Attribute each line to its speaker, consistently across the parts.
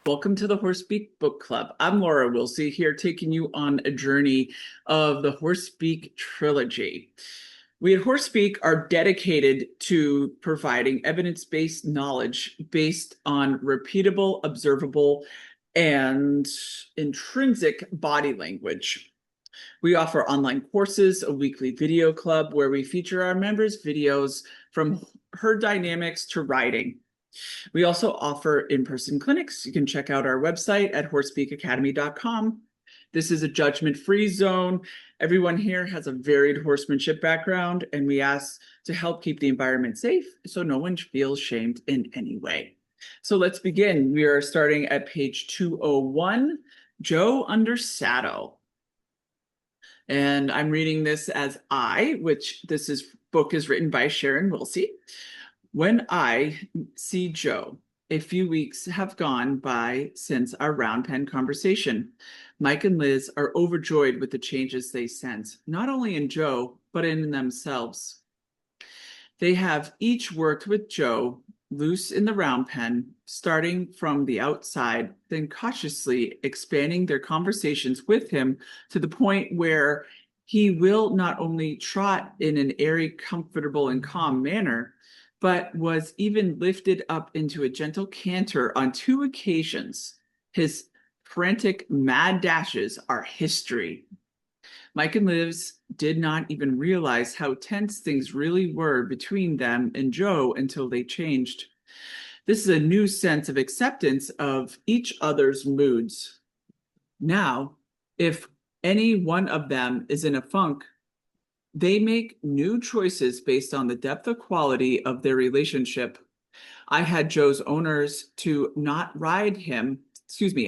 Speaker 1: Welcome to the Horse Speak Book Club. I'm Laura Wilsey here, taking you on a journey of the Horse Speak Trilogy. We at Horse Speak are dedicated to providing evidence-based knowledge based on repeatable, observable, and intrinsic body language. We offer online courses, a weekly video club where we feature our members' videos from herd dynamics to riding. We also offer in-person clinics. You can check out our website at horsespeakacademy.com. This is a judgment-free zone. Everyone here has a varied horsemanship background, and we ask to help keep the environment safe so no one feels shamed in any way. So let's begin. We are starting at page 201, Joe Under Saddle. And I'm reading this as which book is written by Sharon Wilsey. When I see Joe, a few weeks have gone by since our round pen conversation. Mike and Liz are overjoyed with the changes they sense, not only in Joe, but in themselves. They have each worked with Joe loose in the round pen, starting from the outside, then cautiously expanding their conversations with him to the point where he will not only trot in an airy, comfortable, and calm manner, but was even lifted up into a gentle canter on 2 occasions. His frantic, mad dashes are history. Mike and Liz did not even realize how tense things really were between them and Joe until they changed. This is a new sense of acceptance of each other's moods. Now, if any one of them is in a funk, they make new choices based on the depth of quality of their relationship. I had Joe's owners to not ride him.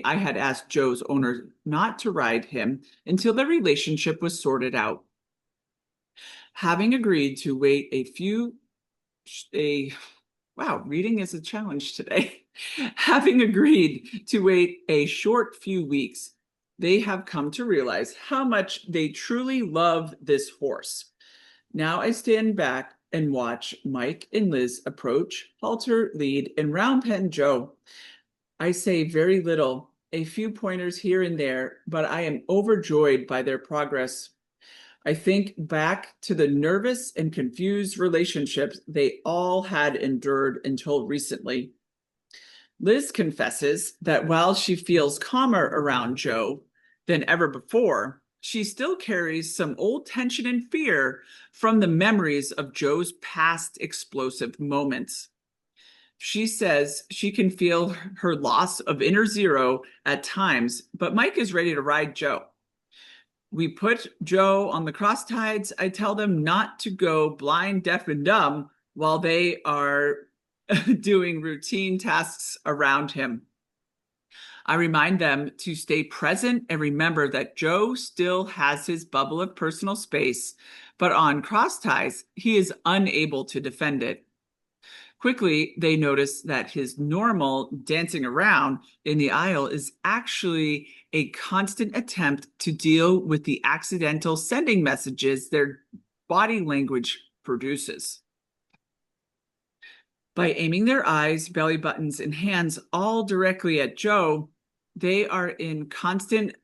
Speaker 1: I had asked Joe's owners not to ride him until the relationship was sorted out. Having agreed to wait reading is a challenge today. Having agreed to wait a short few weeks, they have come to realize how much they truly love this horse. Now I stand back and watch Mike and Liz approach, halter, lead, and round pen Joe. I say very little, a few pointers here and there, but I am overjoyed by their progress. I think back to the nervous and confused relationships they all had endured until recently. Liz confesses that while she feels calmer around Joe than ever before, she still carries some old tension and fear from the memories of Joe's past explosive moments. She says she can feel her loss of inner zero at times, but Mike is ready to ride Joe. We put Joe on the cross tides. I tell them not to go blind, deaf, and dumb while they are doing routine tasks around him. I remind them to stay present and remember that Joe still has his bubble of personal space, but on cross ties, he is unable to defend it. Quickly, they notice that his normal dancing around in the aisle is actually a constant attempt to deal with the accidental sending messages their body language produces. By aiming their eyes, belly buttons, and hands all directly at Joe, they are in a constant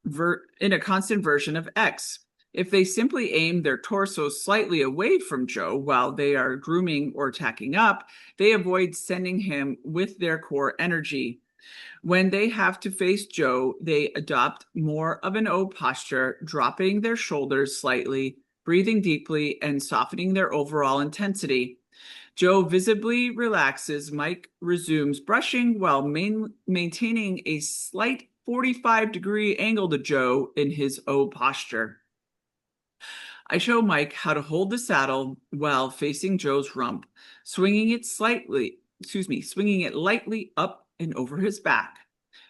Speaker 1: version of X. If they simply aim their torso slightly away from Joe while they are grooming or tacking up, they avoid sending him with their core energy. When they have to face Joe, they adopt more of an O posture, dropping their shoulders slightly, breathing deeply, and softening their overall intensity. Joe visibly relaxes. Mike resumes brushing while maintaining a slight 45-degree angle to Joe in his O posture. I show Mike how to hold the saddle while facing Joe's rump, swinging it lightly up and over his back,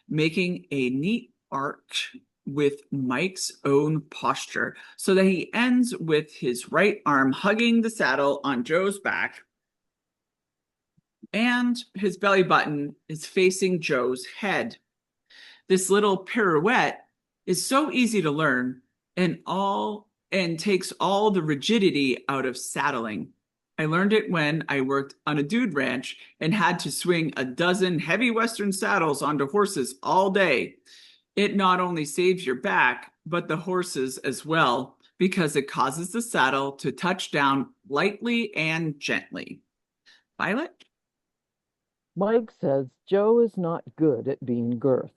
Speaker 1: making a neat arch with Mike's own posture so that he ends with his right arm hugging the saddle on Joe's back, and his belly button is facing Joe's head. This little pirouette is so easy to learn and takes all the rigidity out of saddling. I learned it when I worked on a dude ranch and had to swing a dozen heavy Western saddles onto horses all day. It not only saves your back, but the horses as well, because it causes the saddle to touch down lightly and gently. Violet?
Speaker 2: Mike says Joe is not good at being girthed.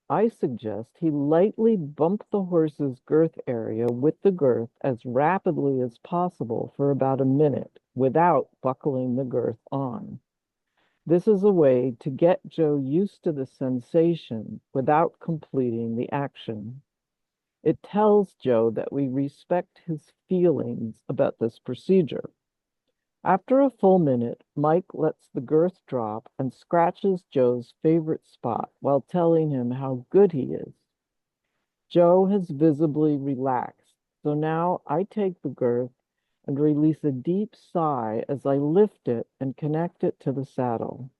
Speaker 2: I suggest he lightly bump the horse's girth area with the girth as rapidly as possible for about a minute without buckling the girth on. This is a way to get Joe used to the sensation without completing the action. It tells Joe that we respect his feelings about this procedure. After a full minute, Mike lets the girth drop and scratches Joe's favorite spot while telling him how good he is. Joe has visibly relaxed, so now I take the girth and release a deep sigh as I lift it and connect it to the saddle.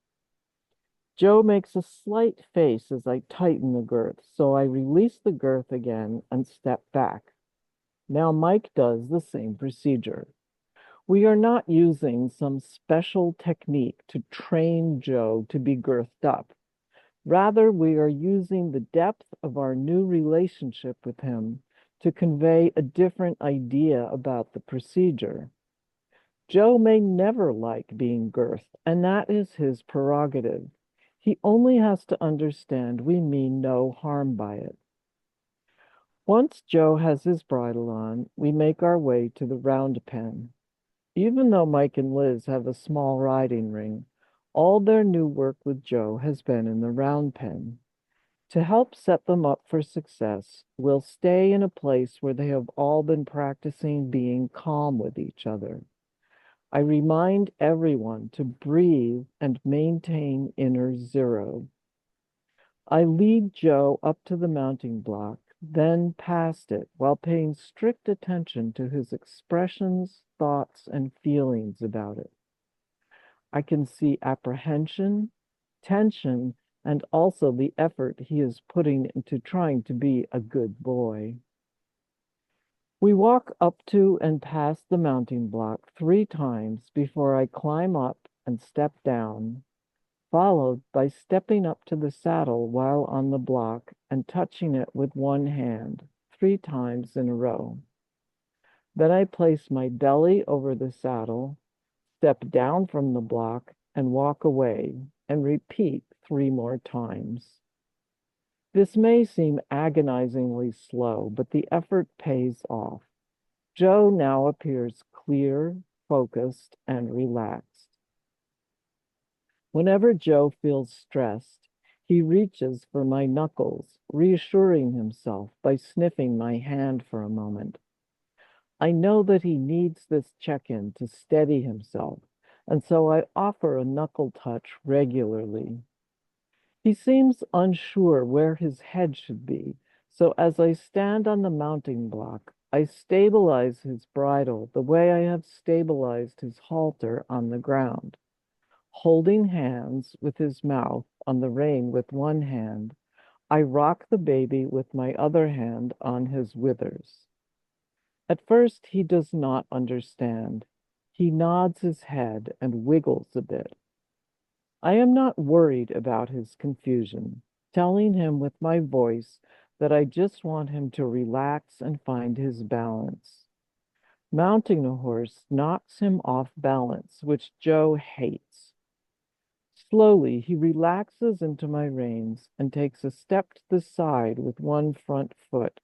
Speaker 2: Joe makes a slight face as I tighten the girth, so I release the girth again and step back. Now Mike does the same procedure. We are not using some special technique to train Joe to be girthed up. Rather, we are using the depth of our new relationship with him to convey a different idea about the procedure. Joe may never like being girthed, and that is his prerogative. He only has to understand we mean no harm by it. Once Joe has his bridle on, we make our way to the round pen. Even though Mike and Liz have a small riding ring, all their new work with Joe has been in the round pen. To help set them up for success, we'll stay in a place where they have all been practicing being calm with each other. I remind everyone to breathe and maintain inner zero. I lead Joe up to the mounting block, then past it, while paying strict attention to his expressions, thoughts, and feelings about it. I can see apprehension, tension, and also the effort he is putting into trying to be a good boy. We walk up to and past the mounting block 3 times before I climb up and step down, followed by stepping up to the saddle while on the block and touching it with one hand 3 times in a row. Then I place my belly over the saddle, step down from the block, and walk away, and repeat 3 more times. This may seem agonizingly slow, but the effort pays off. Joe now appears clear, focused, and relaxed. Whenever Joe feels stressed, he reaches for my knuckles, reassuring himself by sniffing my hand for a moment. I know that he needs this check-in to steady himself, and so I offer a knuckle touch regularly. He seems unsure where his head should be, so as I stand on the mounting block, I stabilize his bridle the way I have stabilized his halter on the ground. Holding hands with his mouth on the rein with one hand, I rock the baby with my other hand on his withers. At first, he does not understand. He nods his head and wiggles a bit. I am not worried about his confusion, telling him with my voice that I just want him to relax and find his balance. Mounting a horse knocks him off balance, which Joe hates. Slowly, he relaxes into my reins and takes a step to the side with one front foot,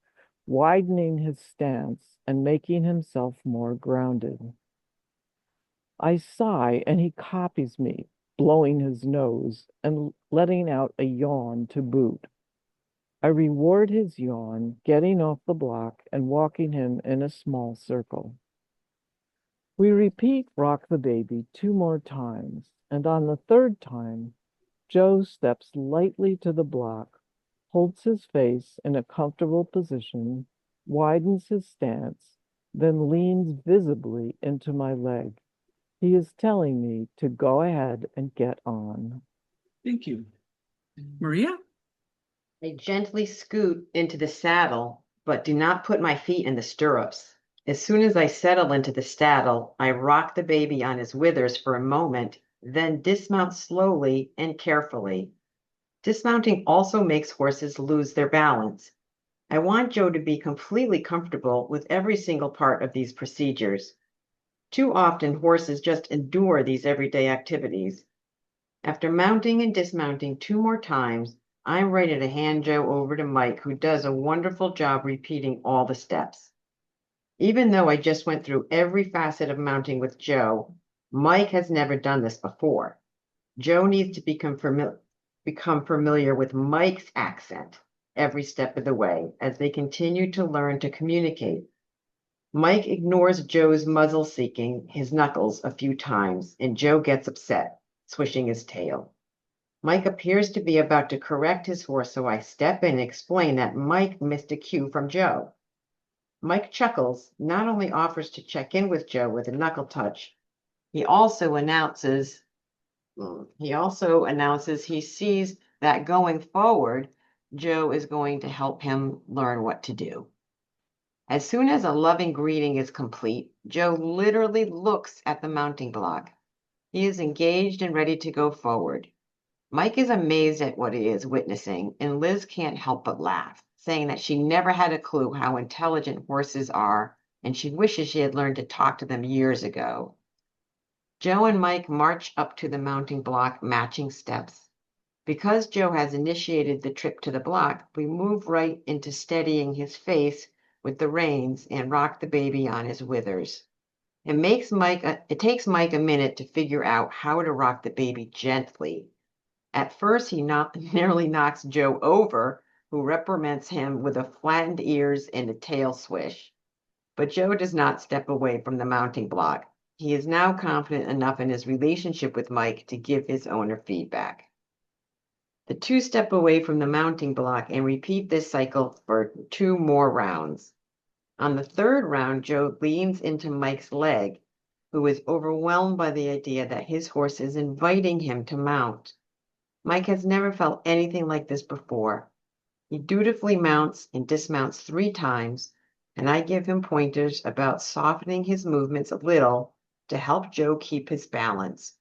Speaker 2: widening his stance and making himself more grounded. I sigh and he copies me, blowing his nose and letting out a yawn to boot. I reward his yawn, getting off the block and walking him in a small circle. We repeat rock the baby 2 more times, and on the third time, Joe steps lightly to the block, holds his face in a comfortable position, widens his stance, then leans visibly into my leg. He is telling me to go ahead and get on.
Speaker 1: Thank you. Maria?
Speaker 3: I gently scoot into the saddle, but do not put my feet in the stirrups. As soon as I settle into the saddle, I rock the baby on his withers for a moment, then dismount slowly and carefully. Dismounting also makes horses lose their balance. I want Joe to be completely comfortable with every single part of these procedures. Too often, horses just endure these everyday activities. After mounting and dismounting 2 more times, I'm ready to hand Joe over to Mike, who does a wonderful job repeating all the steps. Even though I just went through every facet of mounting with Joe, Mike has never done this before. Joe needs to become familiar with Mike's accent every step of the way as they continue to learn to communicate. Mike ignores Joe's muzzle seeking his knuckles a few times, and Joe gets upset, swishing his tail. Mike appears to be about to correct his horse, so I step in and explain that Mike missed a cue from Joe. Mike chuckles, not only offers to check in with Joe with a knuckle touch, he also announces he sees that going forward, Joe is going to help him learn what to do. As soon as a loving greeting is complete, Joe literally looks at the mounting block. He is engaged and ready to go forward. Mike is amazed at what he is witnessing, and Liz can't help but laugh, saying that she never had a clue how intelligent horses are, and she wishes she had learned to talk to them years ago. Joe and Mike march up to the mounting block, matching steps. Because Joe has initiated the trip to the block, we move right into steadying his face with the reins and rock the baby on his withers. It takes Mike a minute to figure out how to rock the baby gently. At first, he nearly knocks Joe over, who reprimands him with a flattened ears and a tail swish. But Joe does not step away from the mounting block. He is now confident enough in his relationship with Mike to give his owner feedback. The two step away from the mounting block and repeat this cycle for 2 more rounds. On the third round, Joe leans into Mike's leg, who is overwhelmed by the idea that his horse is inviting him to mount. Mike has never felt anything like this before. He dutifully mounts and dismounts 3 times, and I give him pointers about softening his movements a little to help Joe keep his balance.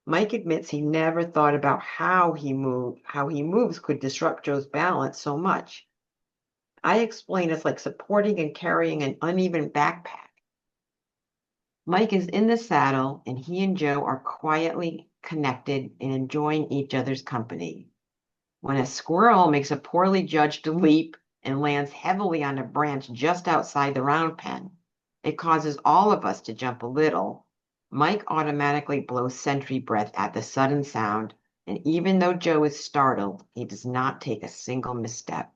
Speaker 3: Mike admits he never thought about how he moves could disrupt Joe's balance so much. I explain it's like supporting and carrying an uneven backpack. Mike is in the saddle, and he and Joe are quietly connected and enjoying each other's company. When a squirrel makes a poorly judged leap and lands heavily on a branch just outside the round pen, it causes all of us to jump a little. Mike automatically blows sentry breath at the sudden sound, and even though Joe is startled, he does not take a single misstep.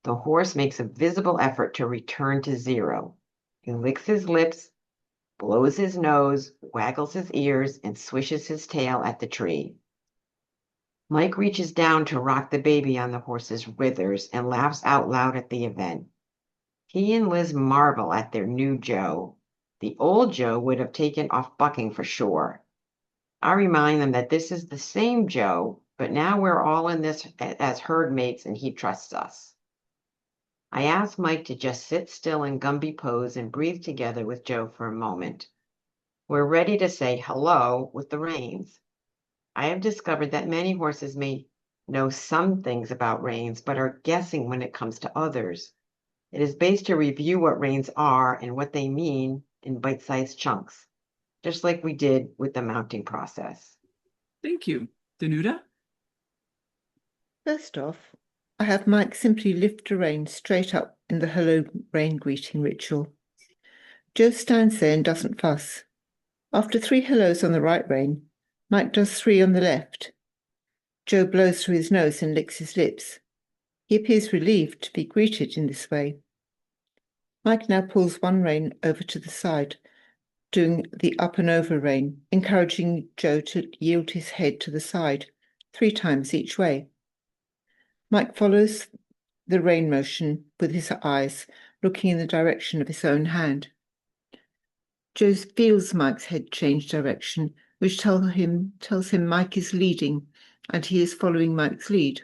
Speaker 3: The horse makes a visible effort to return to zero. He licks his lips, blows his nose, waggles his ears, and swishes his tail at the tree. Mike reaches down to rock the baby on the horse's withers and laughs out loud at the event. He and Liz marvel at their new Joe. The old Joe would have taken off bucking for sure. I remind them that this is the same Joe, but now we're all in this as herd mates and he trusts us. I ask Mike to just sit still in Gumby pose and breathe together with Joe for a moment. We're ready to say hello with the reins. I have discovered that many horses may know some things about reins, but are guessing when it comes to others. It is best to review what reins are and what they mean in bite-sized chunks, just like we did with the mounting process.
Speaker 1: Thank you. Danuta?
Speaker 2: First off, I have Mike simply lift a rein straight up in the hello rein greeting ritual. Joe stands there and doesn't fuss. After 3 hellos on the right rein, Mike does 3 on the left. Joe blows through his nose and licks his lips. He appears relieved to be greeted in this way. Mike now pulls one rein over to the side, doing the up and over rein, encouraging Joe to yield his head to the side 3 times each way. Mike follows the rein motion with his eyes, looking in the direction of his own hand. Joe feels Mike's head change direction, which tells him Mike is leading, and he is following Mike's lead.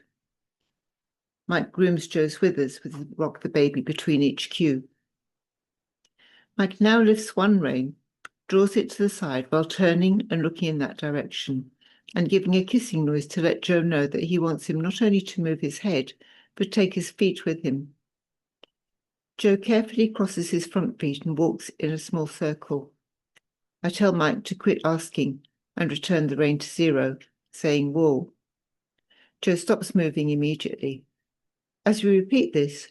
Speaker 2: Mike grooms Joe's withers with rock the baby between each cue.
Speaker 4: Mike now lifts one rein, draws it to the side while turning and looking in that direction, and giving a kissing noise to let Joe know that he wants him not only to move his head, but take his feet with him. Joe carefully crosses his front feet and walks in a small circle. I tell Mike to quit asking and return the rein to 0, saying wool. Joe stops moving immediately. As we repeat this,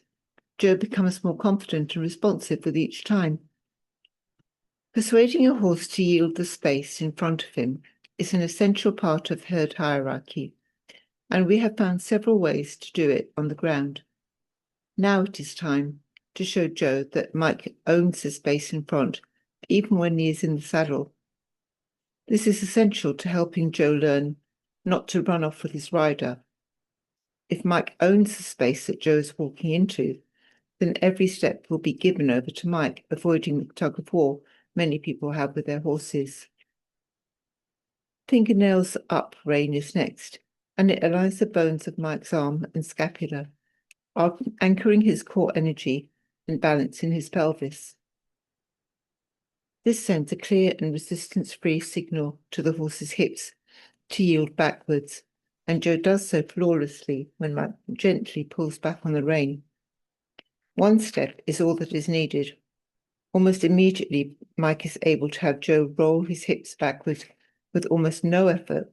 Speaker 4: Joe becomes more confident and responsive with each time. Persuading a horse to yield the space in front of him is an essential part of herd hierarchy, and we have found several ways to do it on the ground. Now it is time to show Joe that Mike owns the space in front, even when he is in the saddle. This is essential to helping Joe learn not to run off with his rider. If Mike owns the space that Joe is walking into, then every step will be given over to Mike, avoiding the tug of war many people have with their horses. Fingernails up rein is next, and it aligns the bones of Mike's arm and scapula, anchoring his core energy and balance in his pelvis. This sends a clear and resistance-free signal to the horse's hips to yield backwards, and Joe does so flawlessly when Mike gently pulls back on the rein. One step is all that is needed. Almost immediately, Mike is able to have Joe roll his hips backwards with almost no effort.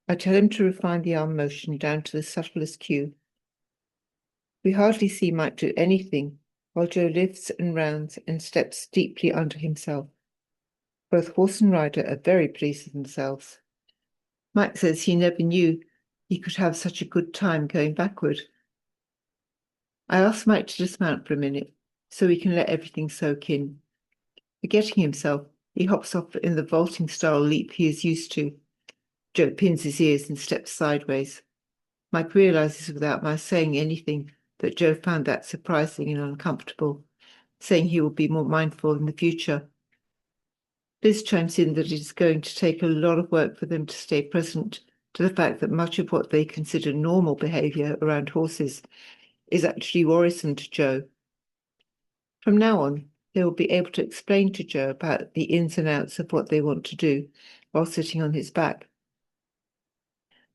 Speaker 4: I tell him to refine the arm motion down to the subtlest cue. We hardly see Mike do anything while Joe lifts and rounds and steps deeply under himself. Both horse and rider are very pleased with themselves. Mike says he never knew he could have such a good time going backward. I ask Mike to dismount for a minute so he can let everything soak in. Forgetting himself, he hops off in the vaulting style leap he is used to. Joe pins his ears and steps sideways. Mike realizes without my saying anything that Joe found that surprising and uncomfortable, saying he will be more mindful in the future. Liz chimes in that it is going to take a lot of work for them to stay present to the fact that much of what they consider normal behavior around horses is actually worrisome to Joe. From now on, they will be able to explain to Joe about the ins and outs of what they want to do while sitting on his back.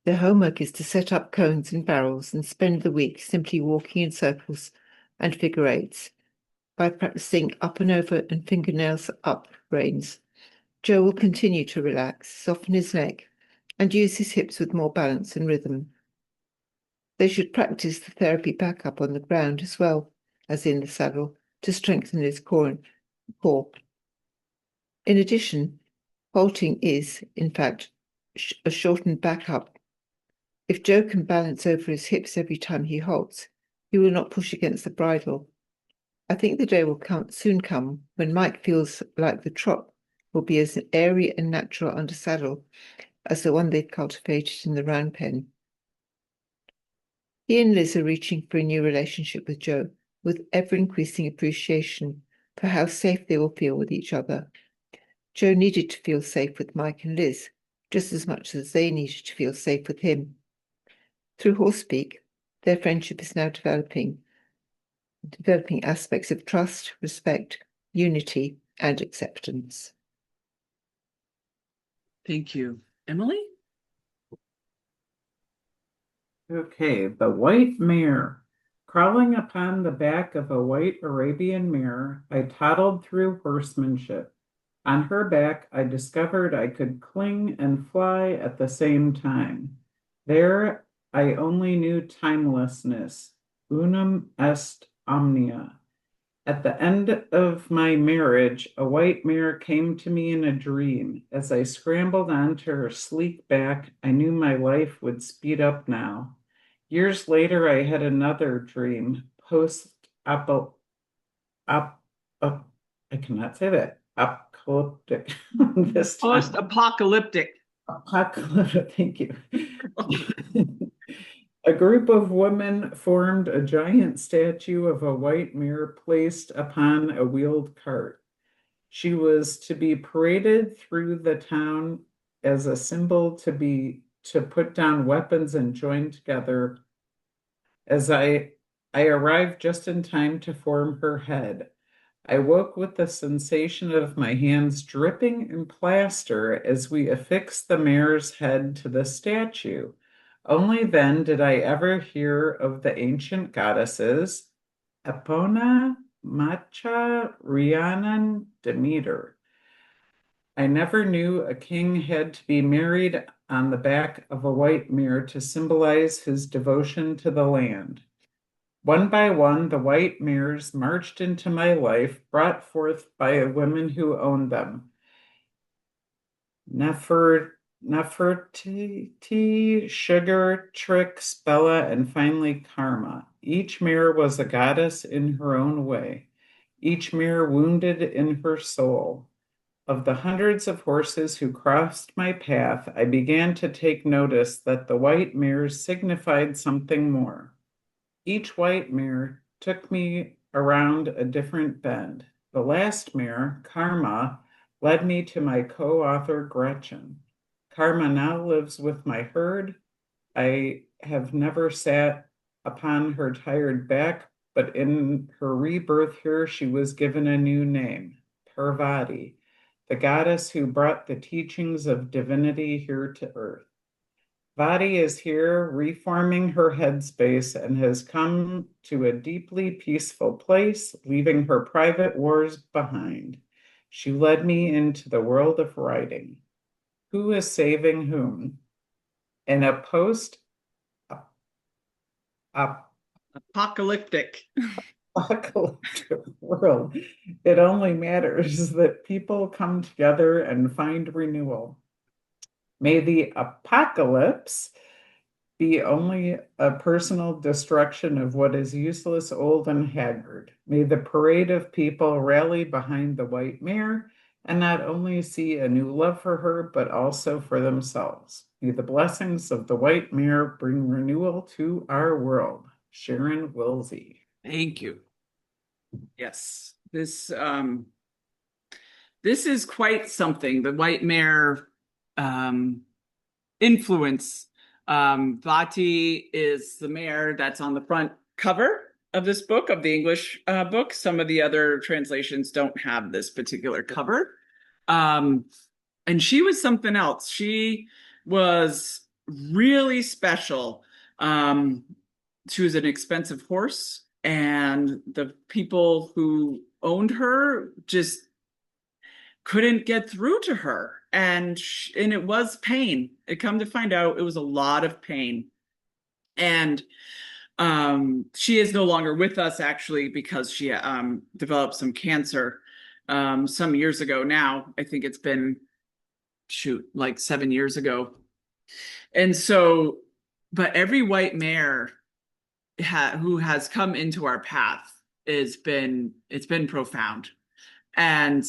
Speaker 4: Their homework is to set up cones and barrels and spend the week simply walking in circles and figure eights. By practicing up and over and fingernails up reins, Joe will continue to relax, soften his neck, and use his hips with more balance and rhythm. They should practice the therapy backup on the ground as well as in the saddle to strengthen his core. In addition, halting is, in fact, a shortened backup. If Joe can balance over his hips every time he halts, he will not push against the bridle. I think the day will soon come when Mike feels like the trot will be as airy and natural under saddle as the one they've cultivated in the round pen. He and Liz are reaching for a new relationship with Joe, with ever-increasing appreciation for how safe they will feel with each other. Joe needed to feel safe with Mike and Liz, just as much as they needed to feel safe with him. Through Horse Speak, their friendship is now developing aspects of trust, respect, unity, and acceptance.
Speaker 1: Thank you. Emily?
Speaker 5: Okay, the white mare. Crawling upon the back of a white Arabian mare, I toddled through horsemanship. On her back, I discovered I could cling and fly at the same time. There, I only knew timelessness, unum est omnia. At the end of my marriage, a white mare came to me in a dream. As I scrambled onto her sleek back, I knew my life would speed up now. Years later, I had another dream, I cannot say that, apocalyptic this time.
Speaker 1: Post-apocalyptic.
Speaker 5: Apocalyptic, thank you. A group of women formed a giant statue of a white mare placed upon a wheeled cart. She was to be paraded through the town as a symbol to put down weapons and join together. As I arrived just in time to form her head. I woke with the sensation of my hands dripping in plaster as we affixed the mare's head to the statue. Only then did I ever hear of the ancient goddesses Epona, Macha, Rhiannon, Demeter. I never knew a king had to be married on the back of a white mare to symbolize his devotion to the land. One by one, the white mares marched into my life, brought forth by women who owned them. Nefertiti, Sugar, Trix, Bella, and finally Karma. Each mare was a goddess in her own way, each mare wounded in her soul. Of the hundreds of horses who crossed my path, I began to take notice that the white mares signified something more. Each white mare took me around a different bend. The last mare, Karma, led me to my co-author Gretchen. Karma now lives with my herd. I have never sat upon her tired back, but in her rebirth here, she was given a new name, Parvati, the goddess who brought the teachings of divinity here to earth. Vati is here reforming her headspace and has come to a deeply peaceful place, leaving her private wars behind. She led me into the world of writing. Who is saving whom? In a post
Speaker 1: Apocalyptic.
Speaker 5: apocalyptic world, it only matters that people come together and find renewal. May the apocalypse be only a personal destruction of what is useless, old, and haggard. May the parade of people rally behind the white mare and not only see a new love for her, but also for themselves. May the blessings of the white mare bring renewal to our world. Sharon Wilsey.
Speaker 1: Thank you. Yes, this is quite something. The white mare influence. Vati is the mare that's on the front cover of this book, of the English book. Some of the other translations don't have this particular cover. And she was something else. She was really special. She was an expensive horse, and the people who owned her just couldn't get through to her. And it was pain. It come to find out it was a lot of pain. And she is no longer with us, actually, because she developed some cancer some years ago now. I think it's been, like 7 years ago. And so, but every white mare who has come into our path it's been profound. And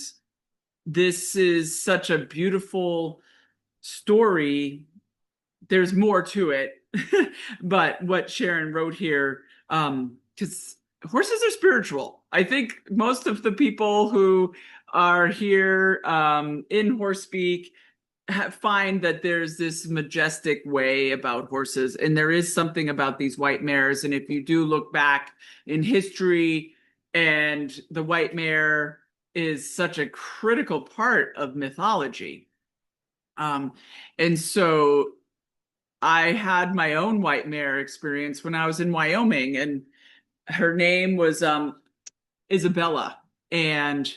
Speaker 1: this is such a beautiful story. There's more to it, but what Sharon wrote here, because horses are spiritual. I think most of the people who are here in Horse Speak find that there's this majestic way about horses, and there is something about these white mares. And if you do look back in history, and the white mare is such a critical part of mythology. And so I had my own white mare experience when I was in Wyoming, and her name was Isabella. And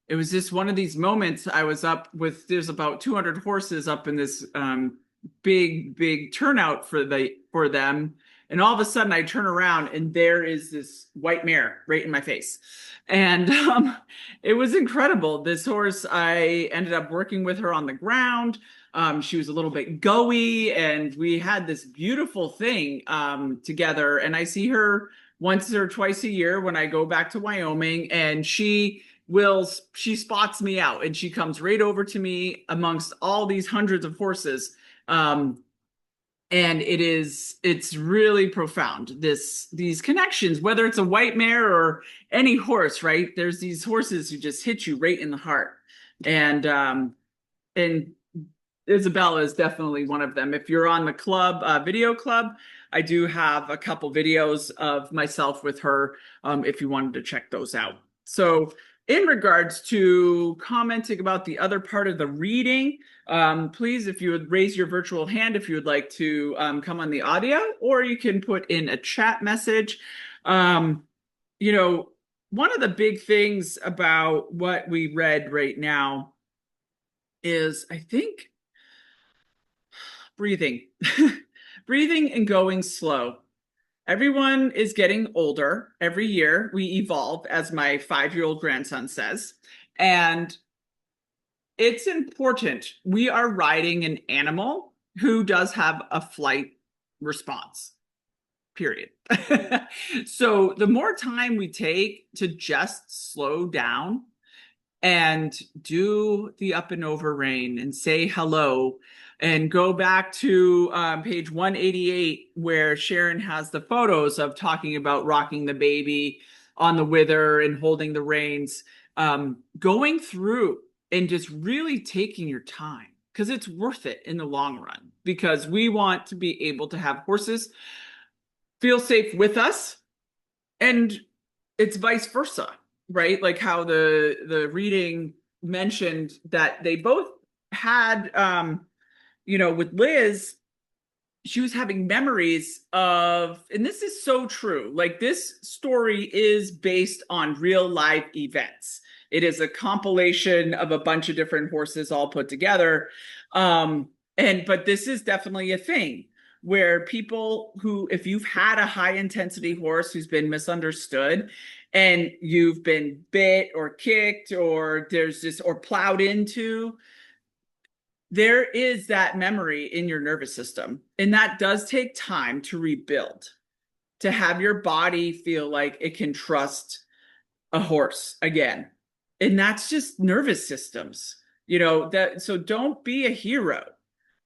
Speaker 1: it was just one of these moments. I was up with, there's about 200 horses up in this big turnout for them. And all of a sudden I turn around and there is this white mare right in my face. And it was incredible. This horse, I ended up working with her on the ground. She was a little bit goey, and we had this beautiful thing together. And I see her once or twice a year when I go back to Wyoming, and she spots me out, and she comes right over to me amongst all these hundreds of horses. And it's really profound, these connections, whether it's a white mare or any horse, right? There's these horses who just hit you right in the heart. And Isabella is definitely one of them. If you're on the club, video club, I do have a couple videos of myself with her, if you wanted to check those out. So in regards to commenting about the other part of the reading, please, if you would raise your virtual hand if you would like to come on the audio, or you can put in a chat message. You know, one of the big things about what we read right now is, I think, breathing. Breathing and going slow. Everyone is getting older. Every year we evolve, as my 5-year-old grandson says. And it's important. We are riding an animal who does have a flight response, period. So the more time we take to just slow down and do the up and over rein and say hello and go back to page 188 where Sharon has the photos of talking about rocking the baby on the wither and holding the reins, going through and just really taking your time, because it's worth it in the long run, because we want to be able to have horses feel safe with us, and it's vice versa, right? Like how the reading mentioned that they both had, with Liz, she was having memories of, and this is so true, like this story is based on real life events. It is a compilation of a bunch of different horses all put together. But this is definitely a thing where people who, if you've had a high intensity horse who's been misunderstood and you've been bit or kicked or or plowed into, there is that memory in your nervous system. And that does take time to rebuild, to have your body feel like it can trust a horse again. And that's just nervous systems, so don't be a hero.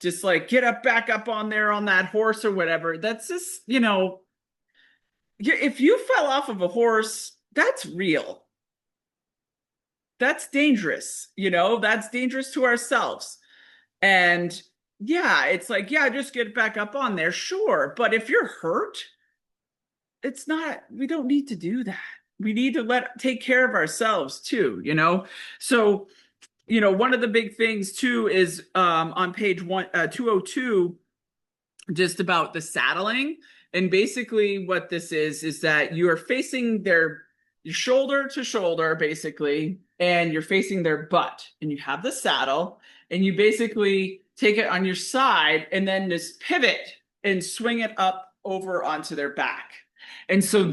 Speaker 1: Just like get back up on there on that horse or whatever. That's just, if you fell off of a horse, that's real. That's dangerous, that's dangerous to ourselves. And yeah, it's like, yeah, just get back up on there. Sure. But if you're hurt, we don't need to do that. We need to take care of ourselves too, So, one of the big things too is on page 202, just about the saddling. And basically what this is that you are facing your shoulder to shoulder, basically, and you're facing their butt, and you have the saddle, and you basically take it on your side and then just pivot and swing it up over onto their back. And so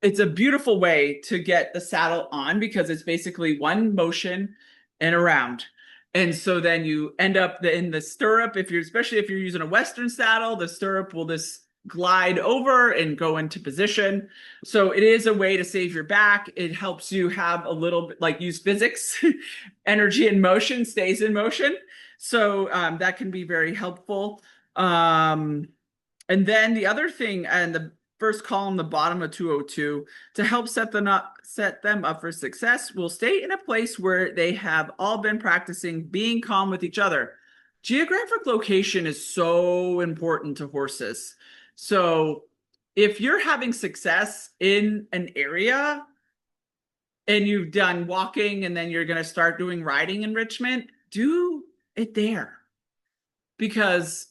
Speaker 1: it's a beautiful way to get the saddle on, because it's basically one motion and around. And so then you end up in the stirrup. Especially if you're using a Western saddle, the stirrup will just glide over and go into position. So it is a way to save your back. It helps you have a little bit, like, use physics. Energy in motion stays in motion. So that can be very helpful. And then the other thing, and the first column, the bottom of 202, to help set them up for success, will stay in a place where they have all been practicing being calm with each other. Geographic location is so important to horses. So if you're having success in an area and you've done walking and then you're going to start doing riding enrichment, do it there, because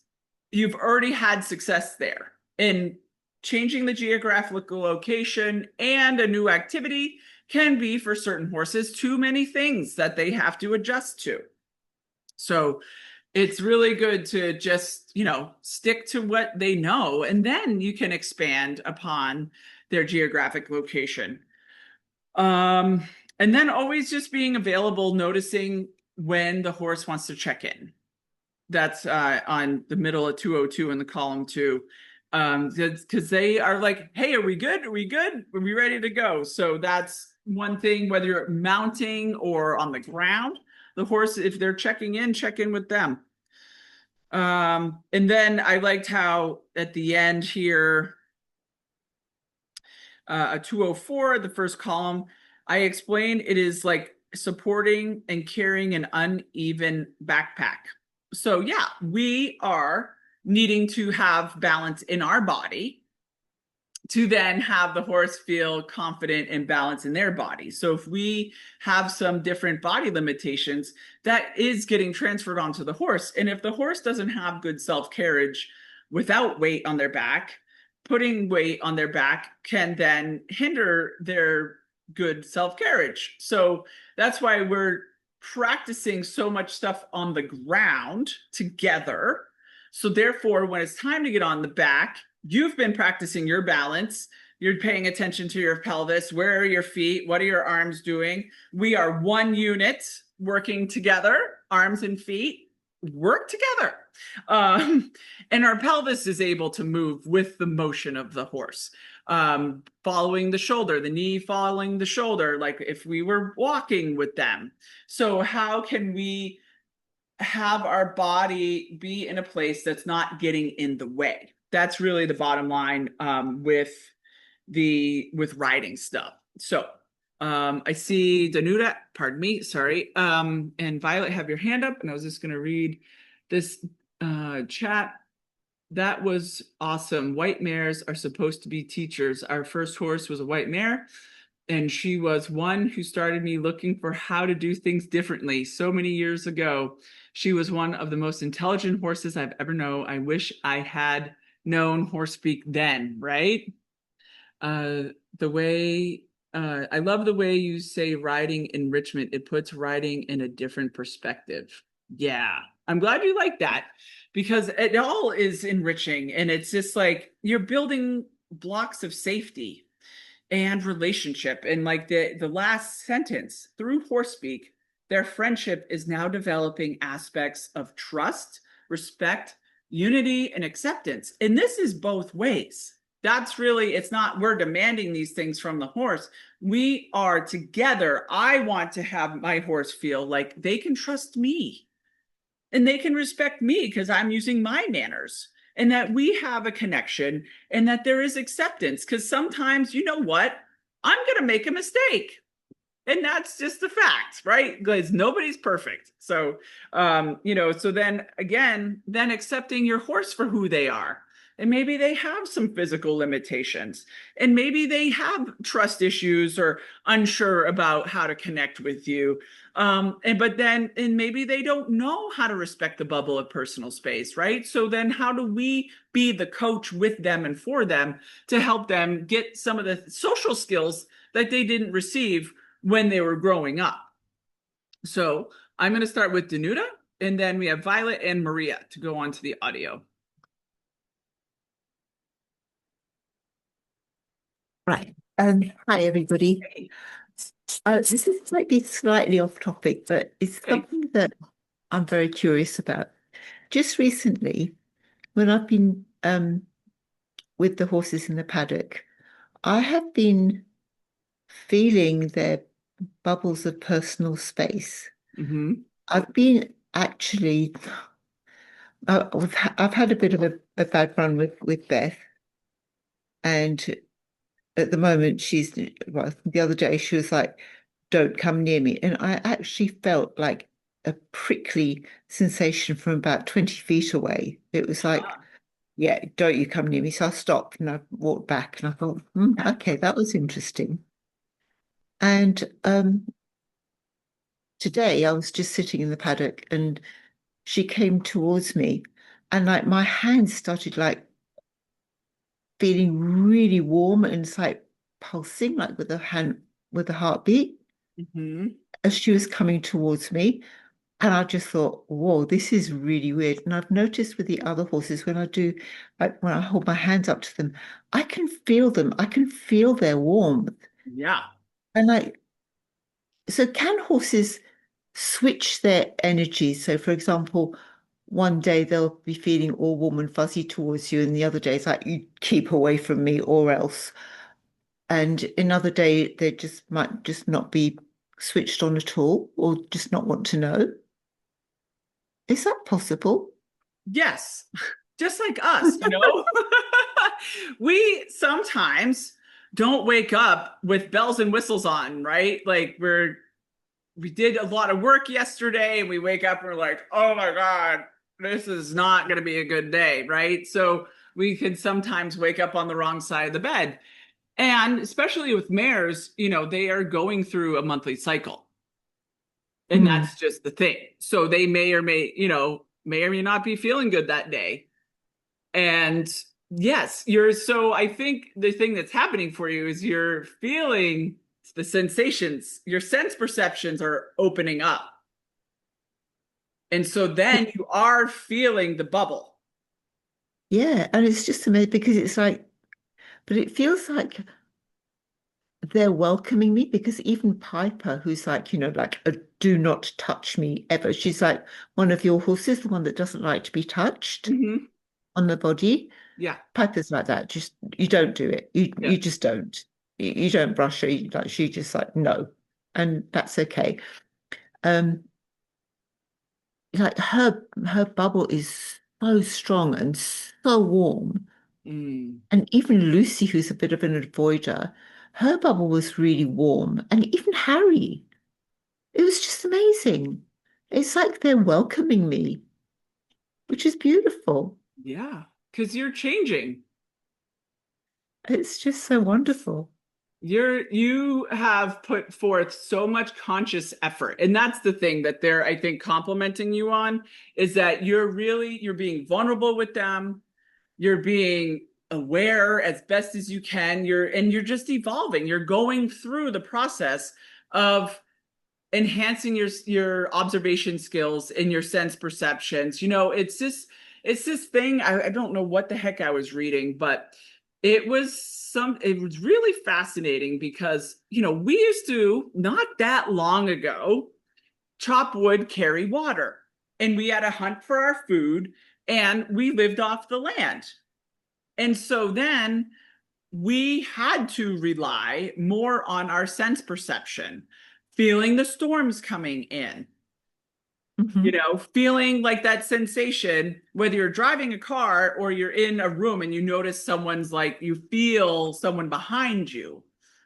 Speaker 1: you've already had success there. And changing the geographical location and a new activity can be, for certain horses, too many things that they have to adjust to. So it's really good to just, stick to what they know, and then you can expand upon their geographic location. And then always just being available, noticing when the horse wants to check in. That's on the middle of 202 in the column 2. Because they are like, hey, are we good? Are we good? Are we ready to go? So that's one thing, whether you're mounting or on the ground, the horse, if they're checking in, check in with them. And then I liked how at the end here, a 204, the first column, I explained it is like supporting and carrying an uneven backpack. So yeah, we are needing to have balance in our body, to then have the horse feel confident and balanced in their body. So if we have some different body limitations, that is getting transferred onto the horse. And if the horse doesn't have good self-carriage without weight on their back, putting weight on their back can then hinder their good self-carriage. So that's why we're practicing so much stuff on the ground together. So therefore, when it's time to get on the back, you've been practicing your balance. You're paying attention to your pelvis. Where are your feet? What are your arms doing? We are one unit working together, arms and feet work together. And our pelvis is able to move with the motion of the horse, following the shoulder, the knee following the shoulder, like if we were walking with them. So how can we have our body be in a place that's not getting in the way? That's really the bottom line with riding stuff. So I see Danuta, pardon me, sorry, and Violet have your hand up, and I was just going to read this chat. That was awesome. White mares are supposed to be teachers. Our first horse was a white mare, and she was one who started me looking for how to do things differently. So many years ago, she was one of the most intelligent horses I've ever known. I wish I had known Horse Speak then, right? I love the way you say riding enrichment. It puts riding in a different perspective. Yeah, I'm glad you like that, because it all is enriching, and it's just like you're building blocks of safety and relationship. And like the last sentence, through Horse Speak, their friendship is now developing aspects of trust, respect, unity, and acceptance. And this is both ways. That's really, it's not we're demanding these things from the horse. We are together. I want to have my horse feel like they can trust me and they can respect me because I'm using my manners, and that we have a connection, and that there is acceptance. Because sometimes, you know what? I'm going to make a mistake. And that's just a fact, right? Because nobody's perfect. So, so then again, then accepting your horse for who they are. And maybe they have some physical limitations, and maybe they have trust issues or unsure about how to connect with you. And maybe they don't know how to respect the bubble of personal space, right? So then how do we be the coach with them and for them to help them get some of the social skills that they didn't receive when they were growing up? So I'm going to start with Danuta, and then we have Violet and Maria to go on to the audio.
Speaker 4: Right. Hi, everybody. This might be slightly off topic, but it's something that I'm very curious about. Just recently, when I've been with the horses in the paddock, I have been feeling their bubbles of personal space.
Speaker 1: Mm-hmm.
Speaker 4: I've been actually, I've had a bit of a bad run with Beth, and at the moment well, the other day she was like, don't come near me. And I actually felt like a prickly sensation from about 20 feet away. It was like, yeah, don't you come near me. So I stopped and I walked back, and I thought, okay, that was interesting. And today I was just sitting in the paddock, and she came towards me, and like my hands started like feeling really warm, and it's like pulsing, like with a heartbeat, as she was coming towards me. And I just thought, whoa, this is really weird. And I've noticed with the other horses, when I hold my hands up to them, I can feel them. I can feel their warmth.
Speaker 1: Yeah.
Speaker 4: And so can horses switch their energy? So for example, one day they'll be feeling all warm and fuzzy towards you, and the other day it's like, you keep away from me or else. And another day they might just not be switched on at all, or just not want to know. Is that possible?
Speaker 1: Yes. Just like us, we sometimes don't wake up with bells and whistles on, right? Like we did a lot of work yesterday, and we wake up and we're like, oh my God, this is not going to be a good day, right? So we can sometimes wake up on the wrong side of the bed. And especially with mares, they are going through a monthly cycle. And
Speaker 2: Mm.
Speaker 1: that's just the thing. So they may or may not be feeling good that day. And yes, so I think the thing that's happening for you is you're feeling the sensations, your sense perceptions are opening up. And so then you are feeling the bubble.
Speaker 4: Yeah, and it's just amazing because it's like, but it feels like they're welcoming me because even Piper, who's like, like a do not touch me ever, she's like one of your horses, the one that doesn't like to be touched
Speaker 1: Mm-hmm.
Speaker 4: on the body.
Speaker 1: Yeah.
Speaker 4: Piper's like that. Just you don't do it. You
Speaker 1: Yeah.
Speaker 4: you just don't. You don't brush her. Like she just like no, and that's okay. Um, like her bubble is so strong and so warm.
Speaker 1: Mm.
Speaker 4: And even Lucy, who's a bit of an avoider, her bubble was really warm. And even Harry, it was just amazing. It's like they're welcoming me, which is beautiful.
Speaker 1: Yeah. Because you're changing.
Speaker 4: It's just so wonderful.
Speaker 1: You have put forth so much conscious effort. And that's the thing that they're, I think, complimenting you on, is that you're being vulnerable with them. You're being aware as best as you can. You're just evolving. You're going through the process of enhancing your observation skills and your sense perceptions. It's this thing. I don't know what the heck I was reading, but it was really fascinating because we used to, not that long ago, chop wood, carry water, and we had to hunt for our food, and we lived off the land. And so then we had to rely more on our sense perception, feeling the storms coming in,
Speaker 4: Mhm.
Speaker 1: feeling like that sensation, whether you're driving a car or you're in a room and you notice you feel someone behind you.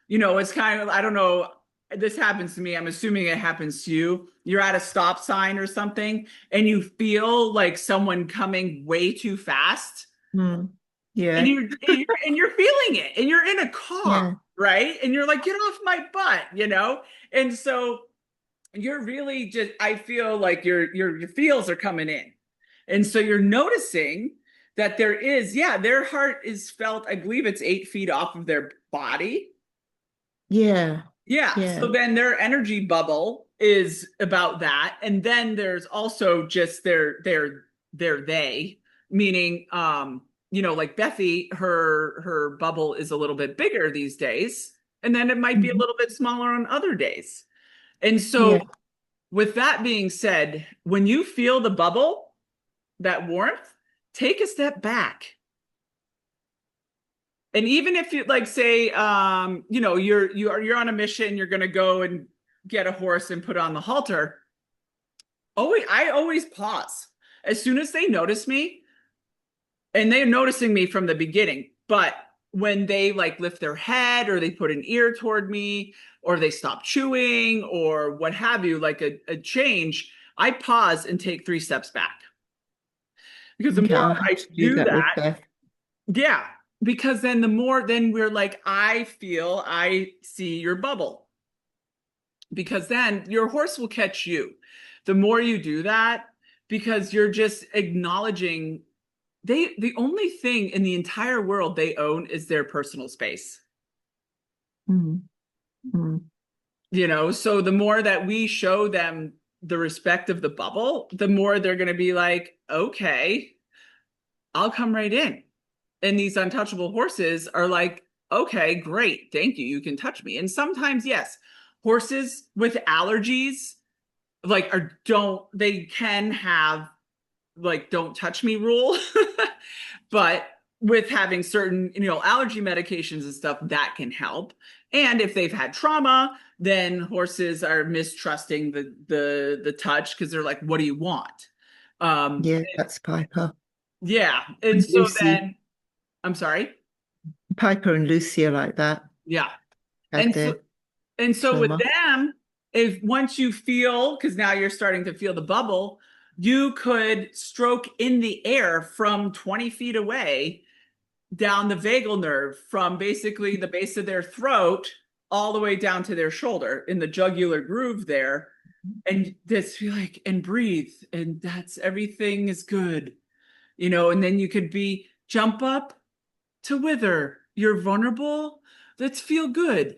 Speaker 1: It's kind of, I don't know, this happens to me. I'm assuming it happens to you. You're at a stop sign or something and you feel like someone coming way too fast,
Speaker 4: Mm.
Speaker 1: and
Speaker 4: Yeah.
Speaker 1: you're feeling it, and you're in a car,
Speaker 4: Yeah.
Speaker 1: right? And you're like, get off my butt. And so you're really just, I feel like your feels are coming in. And so you're noticing that their heart is felt, I believe it's 8 feet off of their body.
Speaker 4: Yeah.
Speaker 1: Yeah.
Speaker 4: Yeah.
Speaker 1: So then their energy bubble is about that. And then there's also just they, meaning, like Bethy, her bubble is a little bit bigger these days. And then it might be a
Speaker 4: Mhm.
Speaker 1: little bit smaller on other days. And so
Speaker 4: Yeah.
Speaker 1: with that being said, when you feel the bubble, that warmth, take a step back. And even if you, like, say, you're on a mission, you're going to go and get a horse and put on the halter. I always pause as soon as they notice me, and they're noticing me from the beginning. But when they like lift their head or they put an ear toward me or they stop chewing or what have you, like a change, I pause and take 3 steps back. Because the
Speaker 4: Okay,
Speaker 1: more
Speaker 4: I'll have
Speaker 1: I
Speaker 4: to do
Speaker 1: do
Speaker 4: that with
Speaker 1: that,
Speaker 4: Beth.
Speaker 1: yeah, because then then we're like, I see your bubble. Because then your horse will catch you. The more you do that, because you're just acknowledging the only thing in the entire world they own is their personal space.
Speaker 4: Mm. Mm.
Speaker 1: So the more that we show them the respect of the bubble, the more they're going to be like, okay, I'll come right in. And these untouchable horses are like, okay, great, thank you, you can touch me. And sometimes, yes, horses with allergies, like, they can have, like, don't touch me rule. But with having certain, allergy medications and stuff, that can help. And if they've had trauma, then horses are mistrusting the touch because they're like, what do you want?
Speaker 4: Yeah, that's Piper.
Speaker 1: Yeah. And
Speaker 4: And
Speaker 1: so
Speaker 4: Lucy.
Speaker 1: then, I'm sorry.
Speaker 4: Piper and Lucy are like that.
Speaker 1: Yeah.
Speaker 4: Had
Speaker 1: And so
Speaker 4: their
Speaker 1: and so with
Speaker 4: trauma.
Speaker 1: them, if once you feel, because now you're starting to feel the bubble, you could stroke in the air from 20 feet away down the vagal nerve from basically the base of their throat all the way down to their shoulder in the jugular groove there. And just feel like, and breathe, and that's everything is good, and then you could be jump up to wither. You're vulnerable. Let's feel good.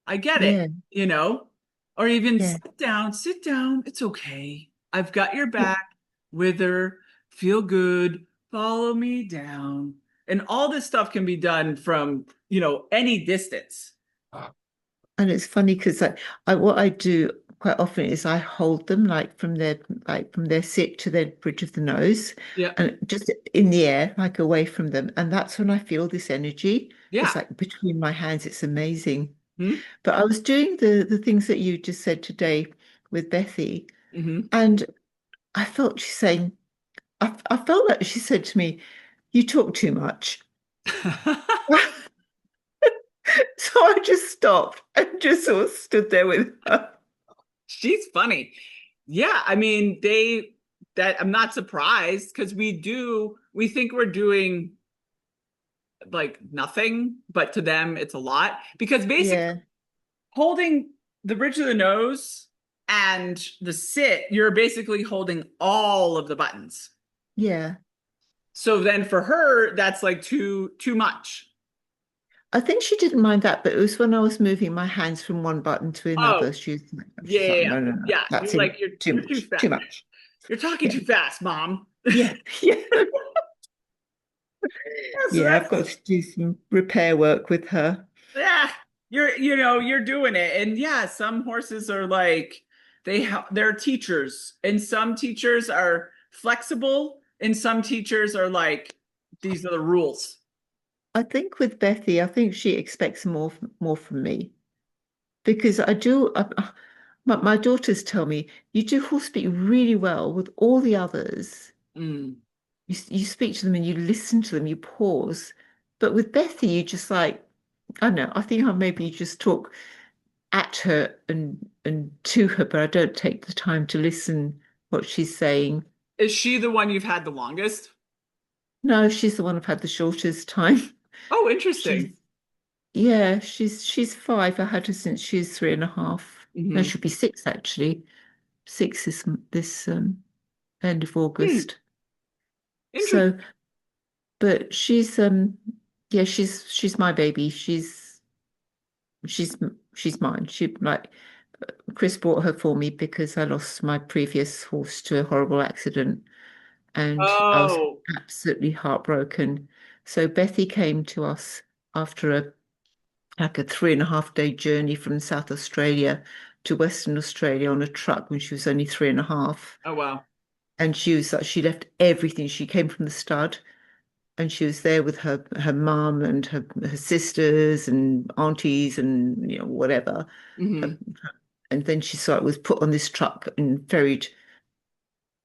Speaker 1: I get it,
Speaker 4: Yeah,
Speaker 1: or even
Speaker 4: yeah.
Speaker 1: sit down. It's okay. I've got your back. Wither, feel good, follow me down. And all this stuff can be done from, any distance.
Speaker 4: And it's funny because what I do quite often is I hold them from their sit to their bridge of the nose,
Speaker 1: Yeah.
Speaker 4: and just in the air, like away from them. And that's when I feel this energy.
Speaker 1: Yeah.
Speaker 4: It's like between my hands. It's amazing.
Speaker 1: Hmm?
Speaker 4: But I was doing the things that you just said today with Bethy,
Speaker 1: Hmm.
Speaker 4: and I felt she's saying, I felt like she said to me, "You talk too much." So I just stopped and just sort of stood there with her.
Speaker 1: She's funny. Yeah, I mean, that I'm not surprised because we think we're doing like nothing, but to them it's a lot because basically
Speaker 4: Yeah,
Speaker 1: holding the bridge of the nose and the sit, you're basically holding all of the buttons.
Speaker 4: yeah.
Speaker 1: So then for her, that's like too much.
Speaker 4: I think she didn't mind that, but it was when I was moving my hands from one button to
Speaker 1: Oh,
Speaker 4: another.
Speaker 1: yeah,
Speaker 4: She's
Speaker 1: yeah,
Speaker 4: like,
Speaker 1: yeah.
Speaker 4: no, no, no,
Speaker 1: Yeah, you're
Speaker 4: that's in
Speaker 1: like
Speaker 4: too
Speaker 1: you're too
Speaker 4: much,
Speaker 1: fast.
Speaker 4: too much.
Speaker 1: You're talking
Speaker 4: Yeah,
Speaker 1: too fast, mom.
Speaker 4: yeah, yeah,
Speaker 1: So
Speaker 4: yeah. I've got to do some repair work with her.
Speaker 1: yeah, you're doing it. And yeah, some horses are like they're teachers, and some teachers are flexible, and some teachers are like these are the rules.
Speaker 4: I think with Bethy, I think she expects more from me because I do. My daughters tell me you do horse speak really well with all the others.
Speaker 1: Mm.
Speaker 4: You speak to them and you listen to them, you pause. But with Bethy, you just like, I don't know, I think I maybe just talk at her and to her, but I don't take the time to listen what she's saying.
Speaker 1: Is she the one you've had the longest?
Speaker 4: No, she's the one I've had the shortest time.
Speaker 1: Oh,
Speaker 4: She's
Speaker 1: interesting.
Speaker 4: yeah, she's 5. I had her since she was 3.5. No,
Speaker 1: Hmm.
Speaker 4: she'll be 6 actually. 6 this end of
Speaker 1: Hmm.
Speaker 4: August.
Speaker 1: Interesting.
Speaker 4: So, but yeah, she's my baby. She's she's mine. She like Chris bought her for me because I lost my previous horse to a horrible accident and I was
Speaker 1: Oh,
Speaker 4: absolutely heartbroken. So Bethy came to us after a 3.5 day journey from South Australia to Western Australia on a truck when she was only 3.5.
Speaker 1: oh wow.
Speaker 4: And she left everything. She came from the stud and she was there with her mum and her sisters and aunties and whatever. Uh,
Speaker 1: Hmm.
Speaker 4: And then she saw it was put on this truck and ferried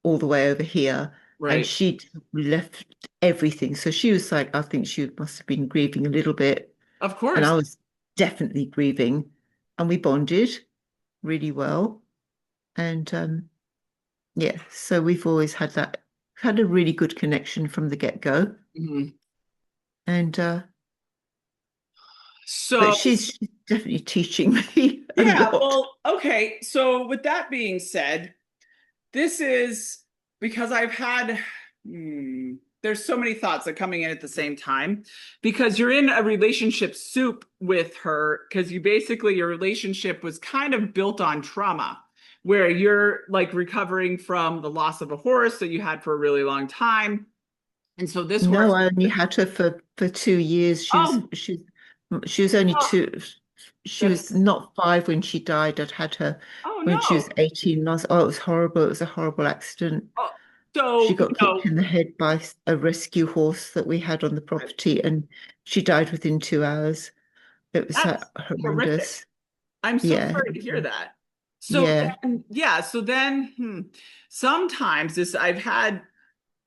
Speaker 4: all the way over here. And
Speaker 1: Right.
Speaker 4: she left everything. So she was like, I think she must have been grieving a little bit.
Speaker 1: Of
Speaker 4: And
Speaker 1: course.
Speaker 4: I was definitely grieving. And we bonded really well. And yeah, so we've always had a really good connection from the get-go.
Speaker 1: Hmm.
Speaker 4: And but
Speaker 1: So
Speaker 4: she's definitely teaching me a
Speaker 1: yeah,
Speaker 4: lot.
Speaker 1: well, okay. So with that being said, this is because I've had, there's so many thoughts that are coming in at the same time because you're in a relationship soup with her because your relationship was kind of built on trauma where you're like recovering from the loss of a horse that you had for a really long time. And so this
Speaker 4: No,
Speaker 1: horse,
Speaker 4: I only had her for 2 years.
Speaker 1: oh,
Speaker 4: She was only
Speaker 1: oh,
Speaker 4: 2. She
Speaker 1: that's,
Speaker 4: was not 5 when she died. I'd had her
Speaker 1: oh
Speaker 4: when she was
Speaker 1: no.
Speaker 4: 18 months. Oh, it was horrible. It was a horrible accident.
Speaker 1: Oh,
Speaker 4: She
Speaker 1: so,
Speaker 4: got kicked in the head by a rescue horse that we had on the property, and she died within 2 hours. It was
Speaker 1: that's horrific.
Speaker 4: horrendous.
Speaker 1: I'm so
Speaker 4: Yeah,
Speaker 1: sorry to hear that. So
Speaker 4: yeah.
Speaker 1: then, yeah, so then sometimes I've had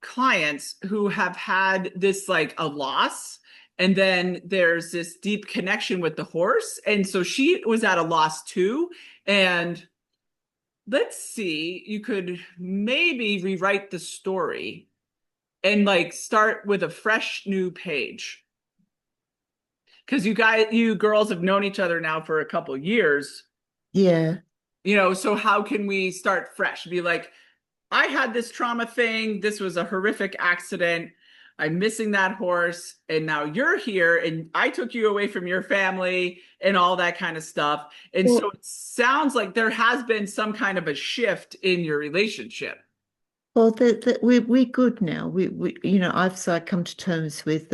Speaker 1: clients who have had this like a loss, and then there's this deep connection with the horse. And so she was at a loss too. And let's see, you could maybe rewrite the story and like start with a fresh new page. Because you girls have known each other now for a couple years,
Speaker 4: Yeah.
Speaker 1: so how can we start fresh? Be like, I had this trauma thing. This was a horrific accident. I'm missing that horse. And now you're here and I took you away from your family and all that kind of stuff. And so
Speaker 4: Well,
Speaker 1: it sounds like there has been some kind of a shift in your relationship.
Speaker 4: well, we're good now. I've so I come to terms with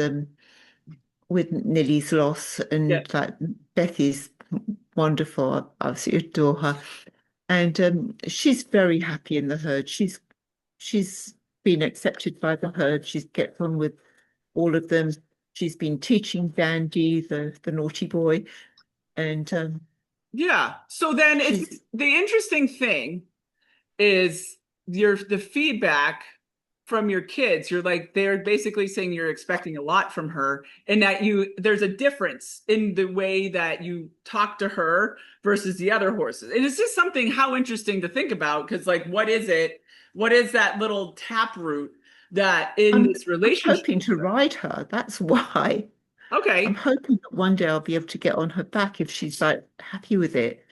Speaker 4: Nilly's loss,
Speaker 1: Yeah.
Speaker 4: and like Bethy's wonderful. I absolutely adore her, and she's very happy in the herd. She's been accepted by the herd. She's gets on with all of them. She's been teaching Dandy, the naughty boy, and
Speaker 1: Yeah. So then it's
Speaker 4: she's
Speaker 1: the interesting thing is the feedback from your kids. You're like, they're basically saying you're expecting a lot from her, and that there's a difference in the way that you talk to her versus the other horses. And it's just something how interesting to think about, because like what is that little taproot that in
Speaker 4: I'm
Speaker 1: this
Speaker 4: I'm
Speaker 1: relationship?
Speaker 4: hoping to ride her. That's why. I'm
Speaker 1: Okay.
Speaker 4: hoping that one day I'll be able to get on her back if she's like happy with it.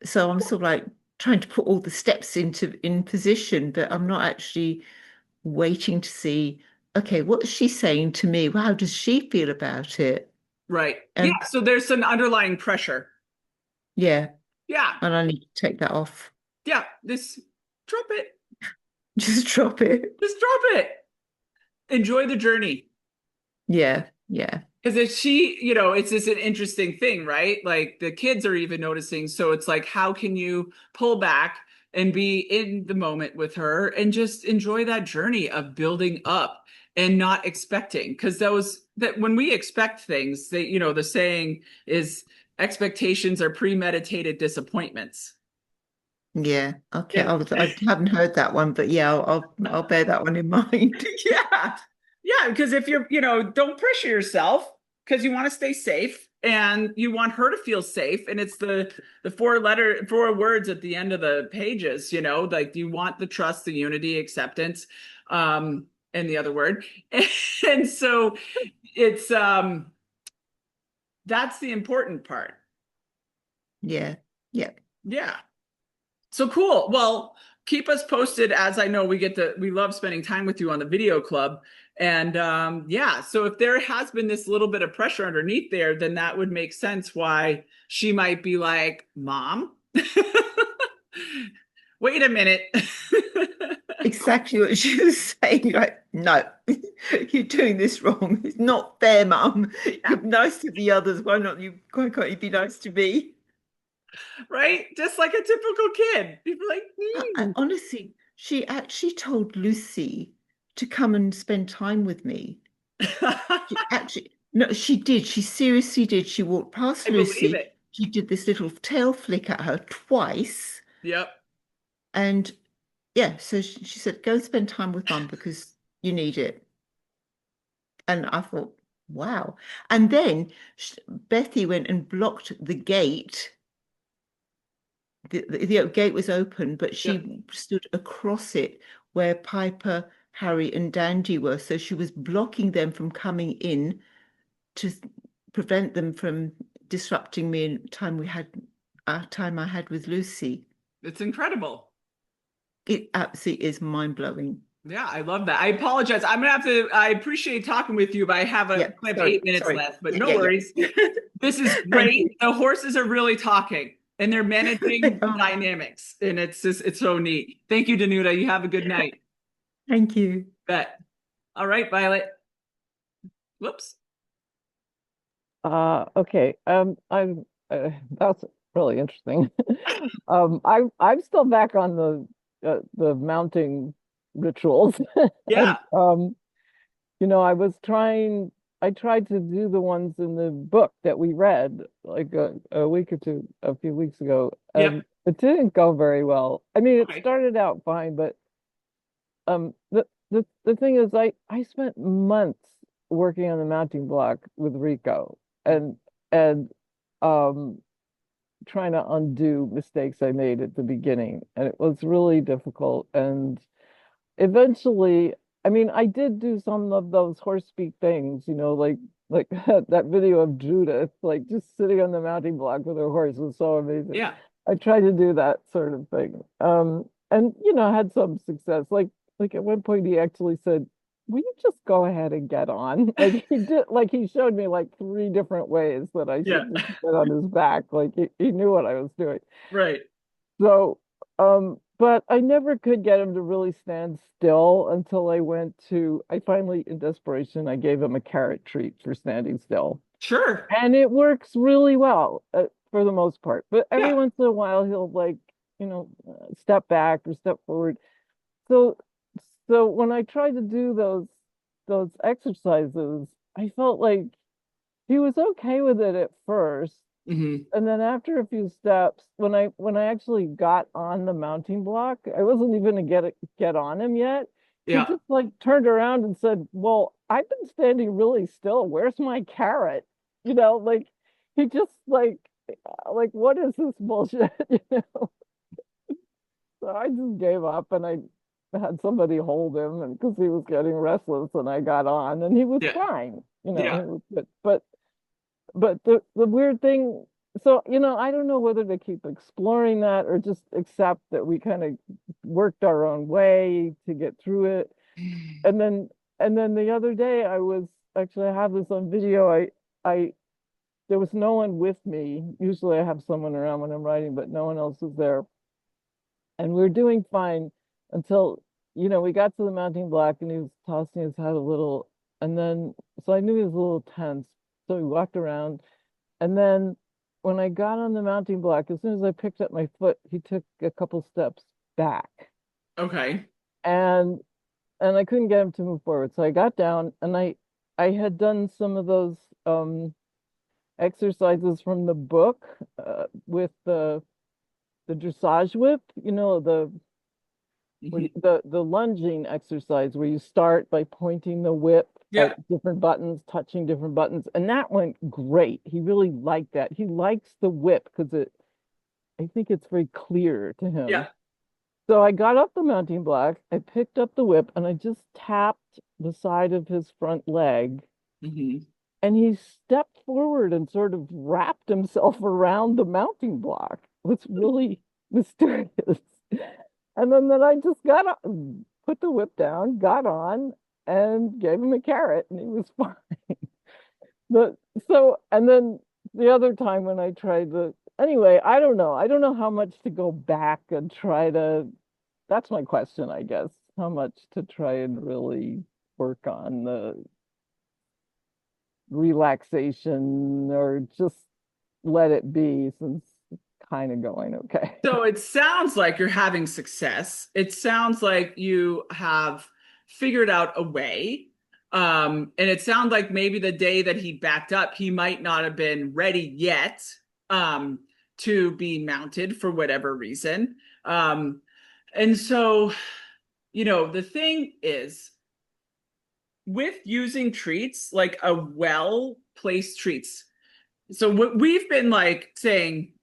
Speaker 4: So I'm sort of like trying to put all the steps in position, but I'm not actually waiting to see, okay, what's she saying to me? Well, how does she feel about it?
Speaker 1: Right. Yeah,
Speaker 4: And
Speaker 1: so there's an underlying pressure.
Speaker 4: yeah,
Speaker 1: Yeah.
Speaker 4: and I need to take that off.
Speaker 1: Yeah, this drop it.
Speaker 4: Just drop it.
Speaker 1: Just drop it. Enjoy the journey.
Speaker 4: Yeah, yeah,
Speaker 1: Because if it's just an interesting thing, right? Like the kids are even noticing. So it's like, how can you pull back and be in the moment with her and just enjoy that journey of building up and not expecting? Because that when we expect things, the saying is expectations are premeditated disappointments.
Speaker 4: yeah. Okay,
Speaker 1: And
Speaker 4: I haven't heard that one, but yeah, I'll bear that one in mind.
Speaker 1: yeah. Yeah, because if don't pressure yourself because you want to stay safe and you want her to feel safe. And it's the four words at the end of the pages, like you want the trust, the unity, acceptance, and the other word. And so it's that's the important part.
Speaker 4: Yeah, yeah.
Speaker 1: Yeah. So cool. Well, keep us posted as I know we love spending time with you on the video club. And yeah, so if there has been this little bit of pressure underneath there, then that would make sense why she might be like, Mom, wait a minute.
Speaker 4: Exactly what she was saying. Like, no, you're doing this wrong. It's not fair, Mum. You're nice to the others. Why can't you be nice to me?
Speaker 1: Right? Just like a typical kid. People like,
Speaker 4: Honestly, she actually told Lucy to come and spend time with me. She actually, no, she did. She seriously did. She walked past
Speaker 1: I believe
Speaker 4: Lucy.
Speaker 1: it.
Speaker 4: She did this little tail flick at her twice.
Speaker 1: Yep.
Speaker 4: And yeah, so she said, go and spend time with Mum because you need it. And I thought, wow. And then Bethy went and blocked the gate. The gate was open, but
Speaker 1: Yep.
Speaker 4: she stood across it where Piper, Harry, and Dandy were. So she was blocking them from coming in to prevent them from disrupting me in time I had with Lucy.
Speaker 1: It's incredible.
Speaker 4: It absolutely is mind-blowing.
Speaker 1: Yeah, I love that. I apologize. I appreciate talking with you, but I have
Speaker 4: Yeah,
Speaker 1: I have
Speaker 4: sorry,
Speaker 1: 8 minutes
Speaker 4: sorry.
Speaker 1: left, but
Speaker 4: Yeah,
Speaker 1: no
Speaker 4: yeah,
Speaker 1: worries.
Speaker 4: yeah.
Speaker 1: This is
Speaker 4: Thank you.
Speaker 1: great. The horses are really talking and they're managing
Speaker 4: They
Speaker 1: the
Speaker 4: are.
Speaker 1: dynamics. And it's so neat. Thank you, Danuta. You have a good night.
Speaker 4: Thank you.
Speaker 1: Bet. All right, Violet. Whoops.
Speaker 2: Okay. I'm that's really interesting. I'm still back on the mounting rituals, and
Speaker 1: Yeah.
Speaker 2: I tried to do the ones in the book that we read like a week or two, a few weeks ago,
Speaker 1: Yep.
Speaker 2: and it didn't go very well. I mean, it
Speaker 1: Okay.
Speaker 2: started out fine, but the thing is, I spent months working on the mounting block with Rico, and um trying to undo mistakes I made at the beginning, and it was really difficult. And eventually, I mean, I did do some of those horse speak things, like that video of Judith, like just sitting on the mounting block with her horse was so amazing.
Speaker 1: Yeah.
Speaker 2: I tried to do that sort of thing. And had some success. Like at one point he actually said, "Will you just go ahead and get on?" Like he did, like he showed me like three different ways that I
Speaker 1: Yeah.
Speaker 2: should just get on his back. Like he knew what I was doing.
Speaker 1: Right.
Speaker 2: So, but I never could get him to really stand still until I finally, in desperation, I gave him a carrot treat for standing still.
Speaker 1: Sure.
Speaker 2: And it works really well for the most part. But every
Speaker 1: Yeah.
Speaker 2: once in a while, he'll step back or step forward. So, so when I tried to do those exercises, I felt like he was okay with it at first.
Speaker 1: Hmm.
Speaker 2: And then after a few steps, when I actually got on the mounting block, I wasn't even gonna get on him yet. He
Speaker 1: Yeah.
Speaker 2: just like turned around and said, "Well, I've been standing really still. Where's my carrot?" Like he just like what is this bullshit? So I just gave up and I had somebody hold him and because he was getting restless and I got on and he was
Speaker 1: Yeah.
Speaker 2: fine.
Speaker 1: Yeah.
Speaker 2: He was good. But the weird thing, so I don't know whether to keep exploring that or just accept that we kind of worked our own way to get through it. And then the other day I have this on video. I there was no one with me. Usually I have someone around when I'm writing, but no one else was there. And we were doing fine until we got to the mounting block and he was tossing his head a little. And then so I knew he was a little tense. So we walked around. And then when I got on the mounting block, as soon as I picked up my foot, he took a couple steps back.
Speaker 1: Okay.
Speaker 2: And I couldn't get him to move forward. So I got down and I had done some of those exercises from the book with the dressage whip,
Speaker 1: Hmm.
Speaker 2: the lunging exercise where you start by pointing the whip
Speaker 1: Yeah.
Speaker 2: at different buttons, touching different buttons, and that went great. He really liked that. He likes the whip because I think it's very clear to
Speaker 1: Yeah.
Speaker 2: him. So I got up the mounting block, I picked up the whip, and I just tapped the side of his front leg,
Speaker 1: Hmm.
Speaker 2: and he stepped forward and sort of wrapped himself around the mounting block. It was really mysterious. And then I just got up, put the whip down, got on, and gave him a carrot, and he was fine. But and then the other time when I tried anyway, I don't know. I don't know how much to go back and try to, that's my question, I guess. How much to try and really work on the relaxation or just let it be since it's kind of going okay.
Speaker 1: So it sounds like you're having success. It sounds like you have figured out a way. And it sounds like maybe the day that he backed up, he might not have been ready yet um, to be mounted for whatever reason. Um, and so, the thing is with using treats, like a well-placed treats. So what we've been like saying,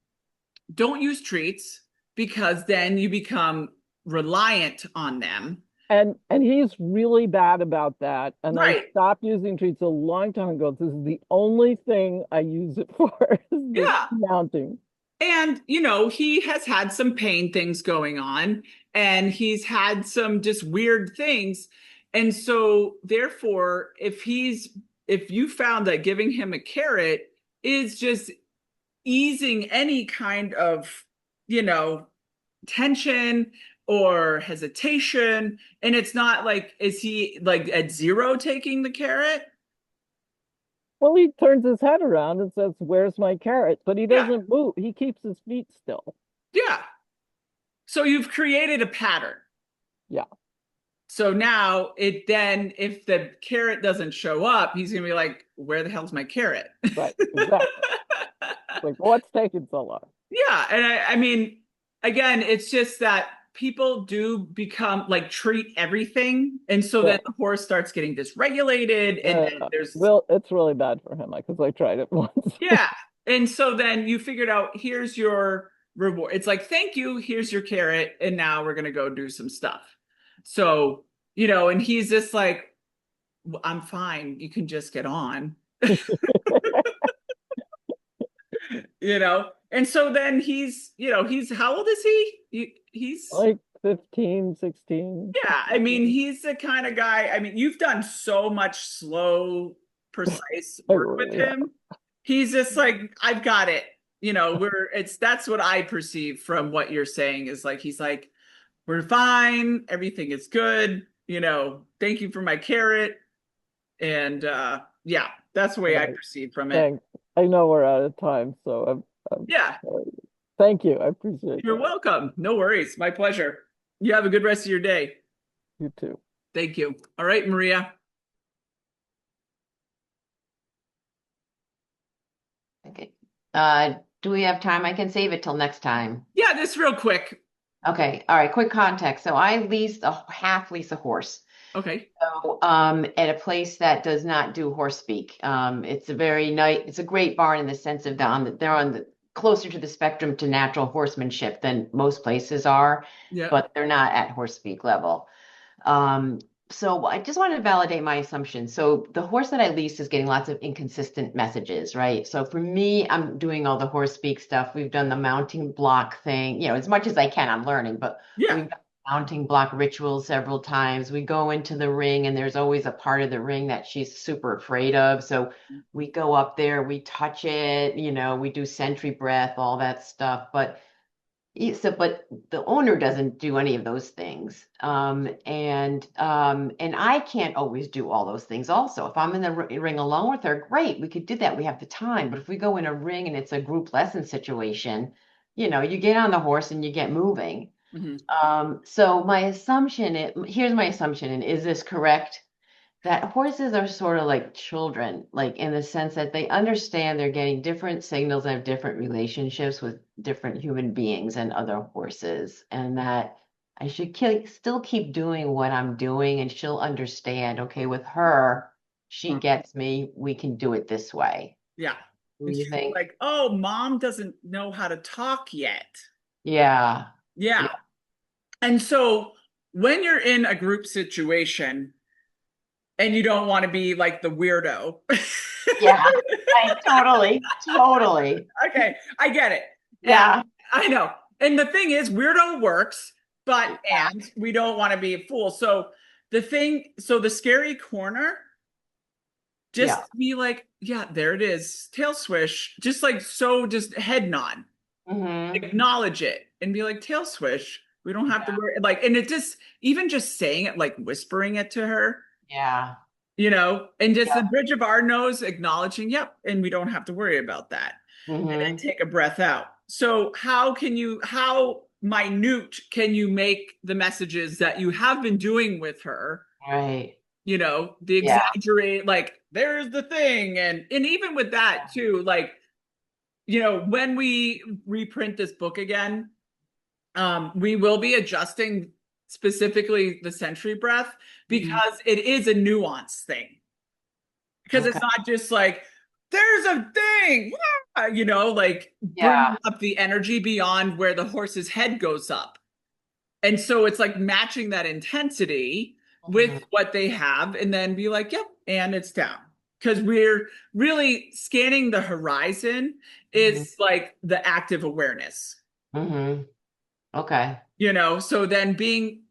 Speaker 1: don't use treats because then you become reliant on them.
Speaker 2: And he's really bad about that. And I
Speaker 1: Right.
Speaker 2: stopped using treats a long time ago. This is the only thing I use it for is the
Speaker 1: Yeah.
Speaker 2: mounting.
Speaker 1: And, he has had some pain things going on and he's had some just weird things. And so, therefore, if you found that giving him a carrot is just easing any kind of, you know, tension or hesitation, and it's not like, is he like at zero taking the carrot?
Speaker 2: Well, he turns his head around and says, "Where's my carrot?" But he
Speaker 1: Yeah.
Speaker 2: doesn't move. He keeps his feet still.
Speaker 1: Yeah. So you've created a pattern.
Speaker 2: Yeah,
Speaker 1: So now if the carrot doesn't show up, he's gonna be like, where the hell's my carrot?
Speaker 2: right. Exactly. Like, what's taking so long?
Speaker 1: Yeah. And I mean, again, it's just that people do become like treat everything. And so
Speaker 2: Yeah.
Speaker 1: then the horse starts getting dysregulated and then there's,
Speaker 2: Well, it's really bad for him because I tried it once.
Speaker 1: yeah. And so then you figured out, here's your reward. It's like, thank you, here's your carrot. And now we're going to go do some stuff. So, and he's just like, I'm fine. You can just get on, And so then he's how old is he? He's
Speaker 2: Like 15, 16.
Speaker 1: yeah, I mean, he's the kind of guy, I mean, you've done so much slow, precise
Speaker 2: I
Speaker 1: work with
Speaker 2: really have.
Speaker 1: him. He's just like, I've got it. That's what I perceive from what you're saying is like, he's like, we're fine. Everything is good. Thank you for my carrot. And yeah, that's the way I
Speaker 2: Right.
Speaker 1: perceive from it.
Speaker 2: Thanks. I know we're out of time, so
Speaker 1: Yeah,
Speaker 2: thank you. I appreciate
Speaker 1: you're
Speaker 2: that.
Speaker 1: welcome. No worries. My pleasure. You have a good rest of your day.
Speaker 2: You too.
Speaker 1: Thank you. All right, Maria.
Speaker 3: Okay. Do we have time? I can save it till next time.
Speaker 1: Yeah, just real quick.
Speaker 3: Okay. All right. Quick context. So I half lease a horse.
Speaker 1: Okay.
Speaker 3: So, at a place that does not do horse speak. It's a very nice, it's a great barn in the sense of they're on the closer to the spectrum to natural horsemanship than most places are,
Speaker 1: Yeah.
Speaker 3: but they're not at horse speak level. So I just wanted to validate my assumption. So the horse that I lease is getting lots of inconsistent messages, right? So for me, I'm doing all the horse speak stuff. We've done the mounting block thing, as much as I can, I'm learning, but
Speaker 1: Yeah.
Speaker 3: we've done mounting block rituals several times. We go into the ring and there's always a part of the ring that she's super afraid of. So we go up there, we touch it, we do sentry breath, all that stuff. But the owner doesn't do any of those things. And I can't always do all those things also. If I'm in the ring alone with her, great, we could do that. We have the time. But if we go in a ring and it's a group lesson situation, you get on the horse and you get moving.
Speaker 1: Mhm.
Speaker 3: So here's my assumption, and is this correct? That horses are sort of like children, like in the sense that they understand they're getting different signals and have different relationships with different human beings and other horses, and that I should still keep doing what I'm doing, and she'll understand. Okay, with her, she gets me. We can do it this way.
Speaker 1: Yeah.
Speaker 3: What
Speaker 1: And
Speaker 3: do you
Speaker 1: she's
Speaker 3: think?
Speaker 1: like, oh, mom doesn't know how to talk yet.
Speaker 3: Yeah.
Speaker 1: Yeah.
Speaker 3: Yeah.
Speaker 1: And so when you're in a group situation and you don't want to be like the weirdo.
Speaker 3: Yeah. Totally.
Speaker 1: Okay, I get it.
Speaker 3: Yeah.
Speaker 1: And I know. And the thing is, weirdo works,
Speaker 3: Yeah.
Speaker 1: and we don't want to be a fool. So the scary corner, just
Speaker 3: Yeah.
Speaker 1: be like, yeah, there it is. Tail swish. Just like, so just head nod.
Speaker 3: Mm-hmm.
Speaker 1: Acknowledge it and be like, tail swish. We don't have to
Speaker 3: Yeah.
Speaker 1: worry. Like, and it just, even just saying it, like whispering it to her,
Speaker 3: Yeah.
Speaker 1: and just the
Speaker 3: Yeah.
Speaker 1: bridge of our nose acknowledging, yep, and we don't have to worry about that. And then
Speaker 3: Mm-hmm.
Speaker 1: take a breath out. So how minute can you make the messages that you have been doing with her?
Speaker 3: Right.
Speaker 1: The
Speaker 3: Yeah.
Speaker 1: exaggerate, like, there's the thing. And even with that too, like, when we reprint this book again, we will be adjusting specifically the sentry breath because it is a nuance thing. Because it's not just like, there's a thing, like
Speaker 3: Yeah.
Speaker 1: bringing up the energy beyond where the horse's head goes up. And so it's like matching that intensity with what they have and then be like, yep, and it's down. Because we're really scanning the horizon is like the active awareness.
Speaker 3: Mm-hmm. Okay.
Speaker 1: So then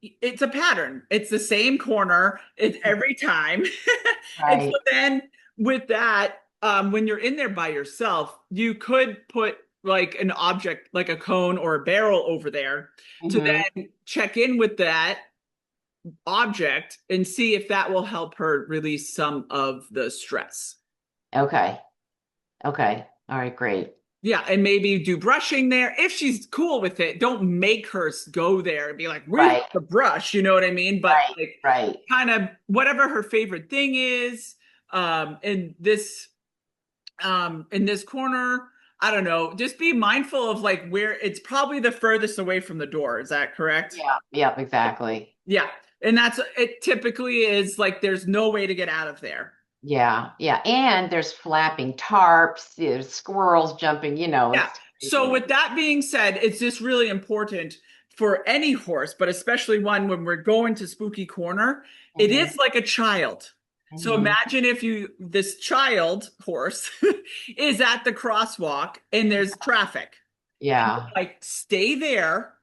Speaker 1: it's a pattern. It's the same corner. It's every time. And so
Speaker 3: Right.
Speaker 1: then with that, when you're in there by yourself, you could put like an object, like a cone or a barrel over there to then check in with that object and see if that will help her release some of the stress.
Speaker 3: Okay. Okay. All right, great.
Speaker 1: Yeah, and maybe do brushing there if she's cool with it. Don't make her go there and be like, "Where's
Speaker 3: Right.
Speaker 1: the brush?" You know what I mean? But like,
Speaker 3: Right.
Speaker 1: kind of whatever her favorite thing is. In this corner, I don't know. Just be mindful of like where it's probably the furthest away from the door. Is that correct?
Speaker 3: Yeah. Yep, exactly.
Speaker 1: Yeah, and it. Typically, is like there's no way to get out of there.
Speaker 3: Yeah. Yeah. And there's flapping tarps, there's squirrels jumping,
Speaker 1: Yeah.
Speaker 3: it's
Speaker 1: So with that being said, it's just really important for any horse, but especially one when we're going to spooky corner, it is like a child. So imagine if this child horse is at the crosswalk and there's traffic.
Speaker 3: Yeah.
Speaker 1: Like stay there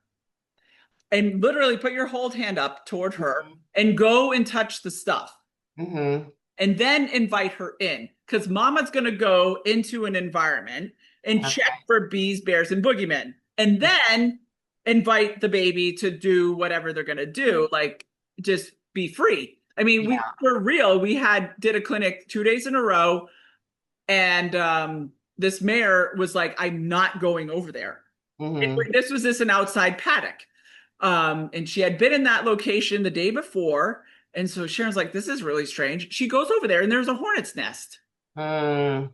Speaker 1: and literally put your whole hand up toward her and go and touch the stuff. And then invite her in, because mama's going to go into an environment and check for bees, bears, and boogeymen, and then invite the baby to do whatever they're going to do, like just be free. I mean, we for real, we did a clinic 2 days in a row, and this mare was like, I'm not going over there. This was an outside paddock. And she had been in that location the day before. And so Sharon's like, this is really strange. She goes over there and there's a hornet's nest. You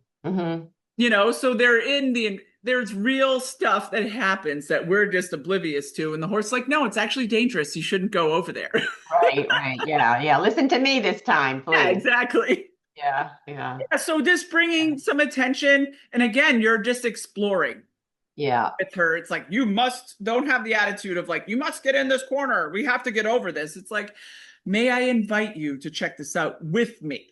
Speaker 1: know, so there's real stuff that happens that we're just oblivious to. And the horse is like, no, it's actually dangerous. You shouldn't go over there.
Speaker 3: Right. Yeah. Listen to me this time, please.
Speaker 1: Yeah, exactly.
Speaker 3: Yeah.
Speaker 1: So just bringing some attention. And again, you're just exploring. With her, it's like, don't have the attitude of like, you must get in this corner. We have to get over this. It's like, may I invite you to check this out with me?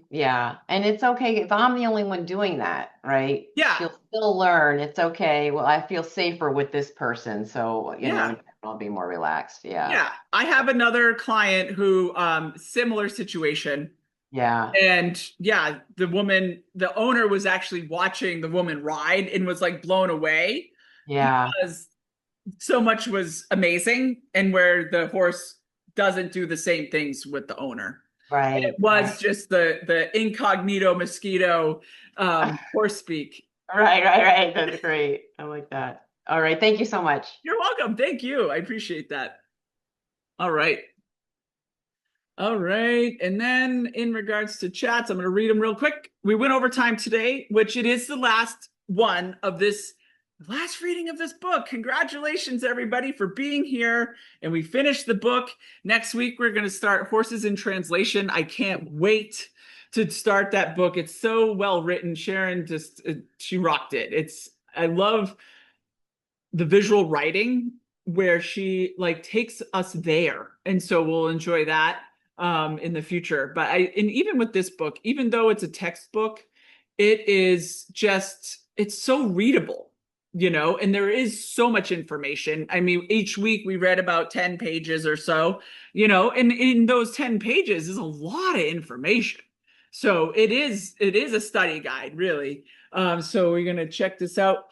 Speaker 3: Yeah. And it's okay if I'm the only one doing that, right?
Speaker 1: Yeah.
Speaker 3: She'll still learn. It's okay. Well, I feel safer with this person. So, you know, I'll be more relaxed. Yeah.
Speaker 1: I have another client who, similar situation. And the owner was actually watching the woman ride and was like blown away. Because so much was amazing, and where the horse doesn't do the same things with the owner.
Speaker 3: Right.
Speaker 1: It was just the incognito mosquito horse speak.
Speaker 3: Right. That's great. I like that. All right. Thank you so much.
Speaker 1: You're welcome. Thank you. I appreciate that. All right. And then in regards to chats, I'm going to read them real quick. We went over time today, which it is the last one of this last reading of this book. Congratulations, everybody, for being here. And we finished the book. Next week, we're going to start Horses in Translation. I can't wait to start that book. It's so well written. Sharon she rocked it. I love the visual writing where she like takes us there. And so we'll enjoy that in the future. But and even with this book, even though it's a textbook, it's so readable. You know, and there is so much information. I mean, each week we read about 10 pages or so, you know, and in those 10 pages is a lot of information. So it is a study guide, really. So we're going to check this out.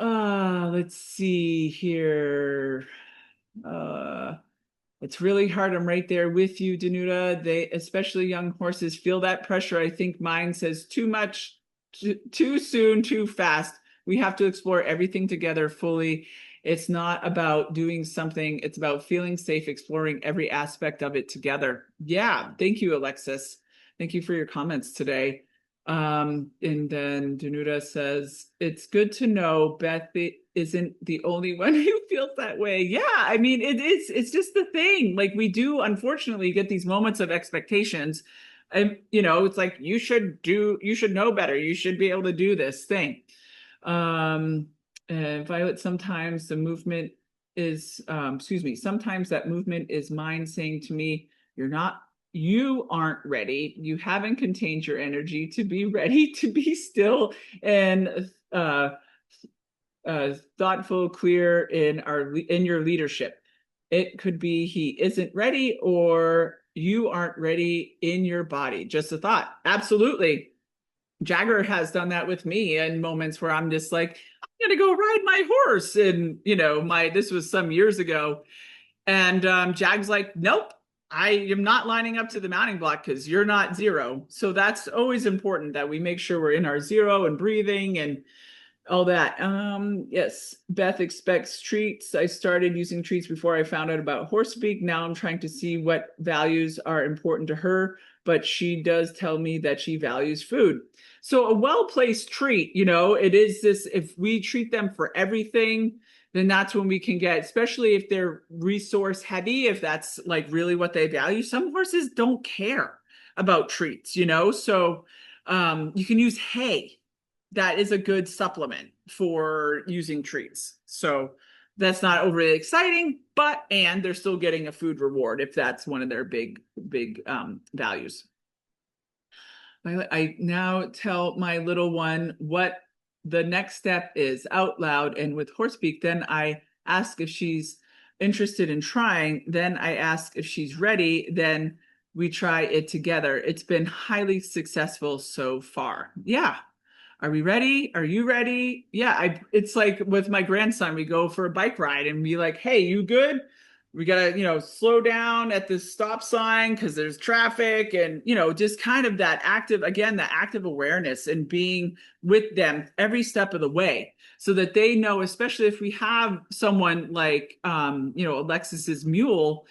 Speaker 1: Let's see here. It's really hard. I'm right there with you, Danuta. Especially young horses, feel that pressure. I think mine says too much, too soon, too fast. We have to explore everything together fully. It's not about doing something. It's about feeling safe, exploring every aspect of it together. Yeah. Thank you, Alexis. Thank you for your comments today. And then Danuta says, it's good to know Beth isn't the only one who feels that way. Yeah. I mean, it's just the thing. Like we do, unfortunately, get these moments of expectations. And, you know, it's like, you should know better. You should be able to do this thing. And Violet, sometimes that movement is mine saying to me, you aren't ready. You haven't contained your energy to be ready to be still and thoughtful, clear in your leadership. It could be he isn't ready or you aren't ready in your body. Just a thought. Absolutely. Jagger has done that with me in moments where I'm just like, I'm going to go ride my horse. And, you know, this was some years ago. And Jag's like, nope, I am not lining up to the mounting block because you're not zero. So that's always important that we make sure we're in our zero and breathing and all that. Yes, Beth expects treats. I started using treats before I found out about Horse Speak. Now I'm trying to see what values are important to her, but she does tell me that she values food. So a well-placed treat, you know, it is this, if we treat them for everything, then that's when we can get, especially if they're resource heavy, if that's like really what they value. Some horses don't care about treats, you know, so you can use hay. That is a good supplement for using treats. So that's not overly exciting, and they're still getting a food reward if that's one of their big values. I now tell my little one what the next step is out loud, and with Horse Speak, then I ask if she's interested in trying, then I ask if she's ready, then we try it together. It's been highly successful so far. Yeah. Are we ready? Are you ready? Yeah, it's like with my grandson, we go for a bike ride and be like, hey, you good? We gotta, slow down at this stop sign because there's traffic, and just kind of that active, again, that active awareness and being with them every step of the way, so that they know, especially if we have someone like Alexis's mule,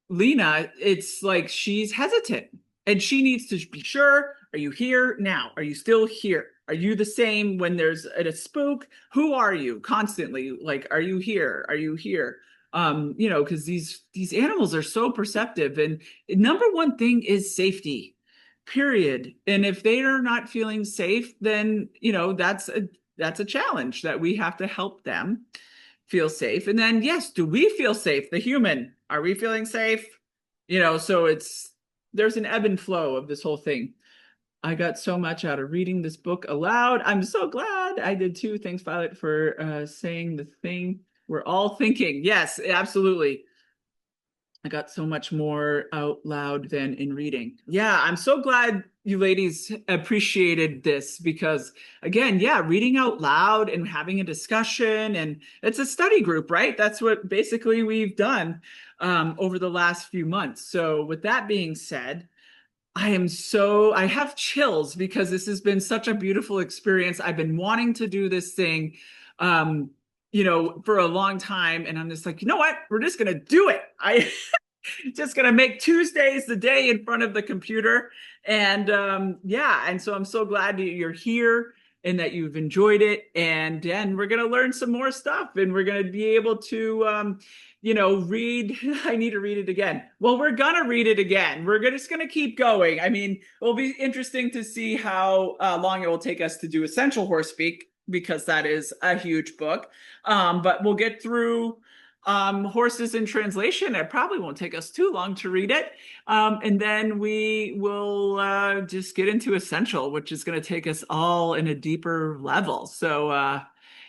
Speaker 1: Lena, it's like she's hesitant and she needs to be sure. Are you here now? Are you still here? Are you the same when there's a spook? Who are you constantly? Like, are you here? Are you here? Because these animals are so perceptive, and number one thing is safety, period. And if they are not feeling safe, then that's a challenge that we have to help them feel safe. And then, yes, do we feel safe? The human, are we feeling safe? So there's an ebb and flow of this whole thing. I got so much out of reading this book aloud. I'm so glad I did too. Thanks, Violet, for saying the thing we're all thinking. Yes, absolutely. I got so much more out loud than in reading. Yeah, I'm so glad you ladies appreciated this, because again, yeah, reading out loud and having a discussion, and it's a study group, right? That's what basically we've done over the last few months. So with that being said, I have chills because this has been such a beautiful experience. I've been wanting to do this thing, for a long time. And I'm just like, you know what? We're just going to do it. I just going to make Tuesdays the day in front of the computer. And and so I'm so glad that you're here and that you've enjoyed it. And then we're going to learn some more stuff, and we're going to be able to, read. I need to read it again. Well, we're going to read it again. Just going to keep going. I mean, it'll be interesting to see how long it will take us to do Essential Horse Speak, because that is a huge book. But we'll get through Horses in Translation. It probably won't take us too long to read it. And then we will just get into Essential, which is going to take us all in a deeper level. So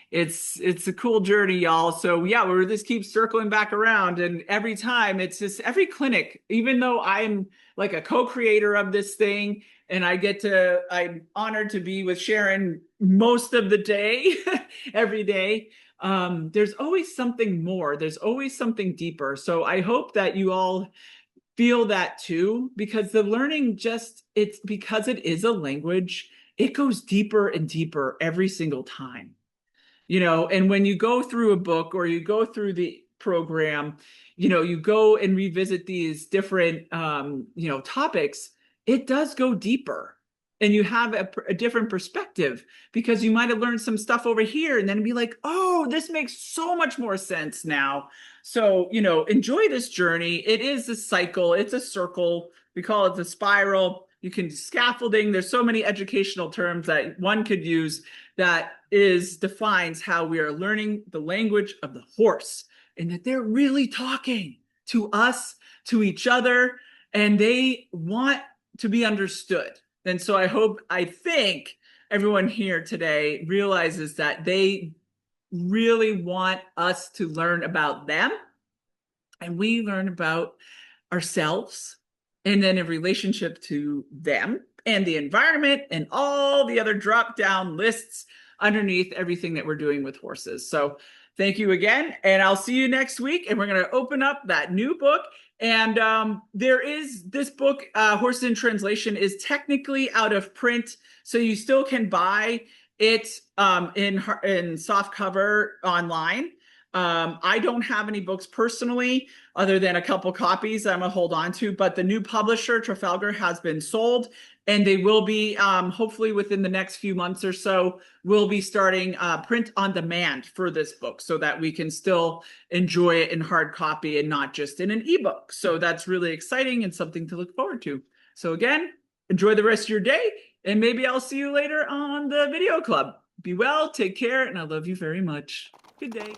Speaker 1: it's a cool journey, y'all. So yeah, we're just keep circling back around, and every time it's just every clinic, even though I'm like a co-creator of this thing, and I'm honored to be with Sharon most of the day, every day. There's always something more. There's always something deeper. So I hope that you all feel that too, because the learning it's because it is a language, it goes deeper and deeper every single time. And when you go through a book or you go through the program, you go and revisit these different, topics, it does go deeper, and you have a different perspective, because you might have learned some stuff over here and then be like, oh, this makes so much more sense now. So, enjoy this journey. It is a cycle. It's a circle. We call it the spiral. You can scaffolding. There's so many educational terms that one could use that defines how we are learning the language of the horse, and that they're really talking to us, to each other, and they want to be understood. And so I think everyone here today realizes that they really want us to learn about them, and we learn about ourselves, and then in relationship to them and the environment and all the other drop down lists underneath everything that we're doing with horses. So thank you again, and I'll see you next week. And we're going to open up that new book. And there is this book, Horses in Translation, is technically out of print, so you still can buy it in soft cover online. I don't have any books personally, other than a couple copies I'm gonna hold on to, but the new publisher, Trafalgar, has been sold, and they will be, hopefully within the next few months or so, we'll be starting print on demand for this book, so that we can still enjoy it in hard copy and not just in an ebook. So that's really exciting and something to look forward to. So again, enjoy the rest of your day, and maybe I'll see you later on the video club. Be well, take care, and I love you very much. Good day.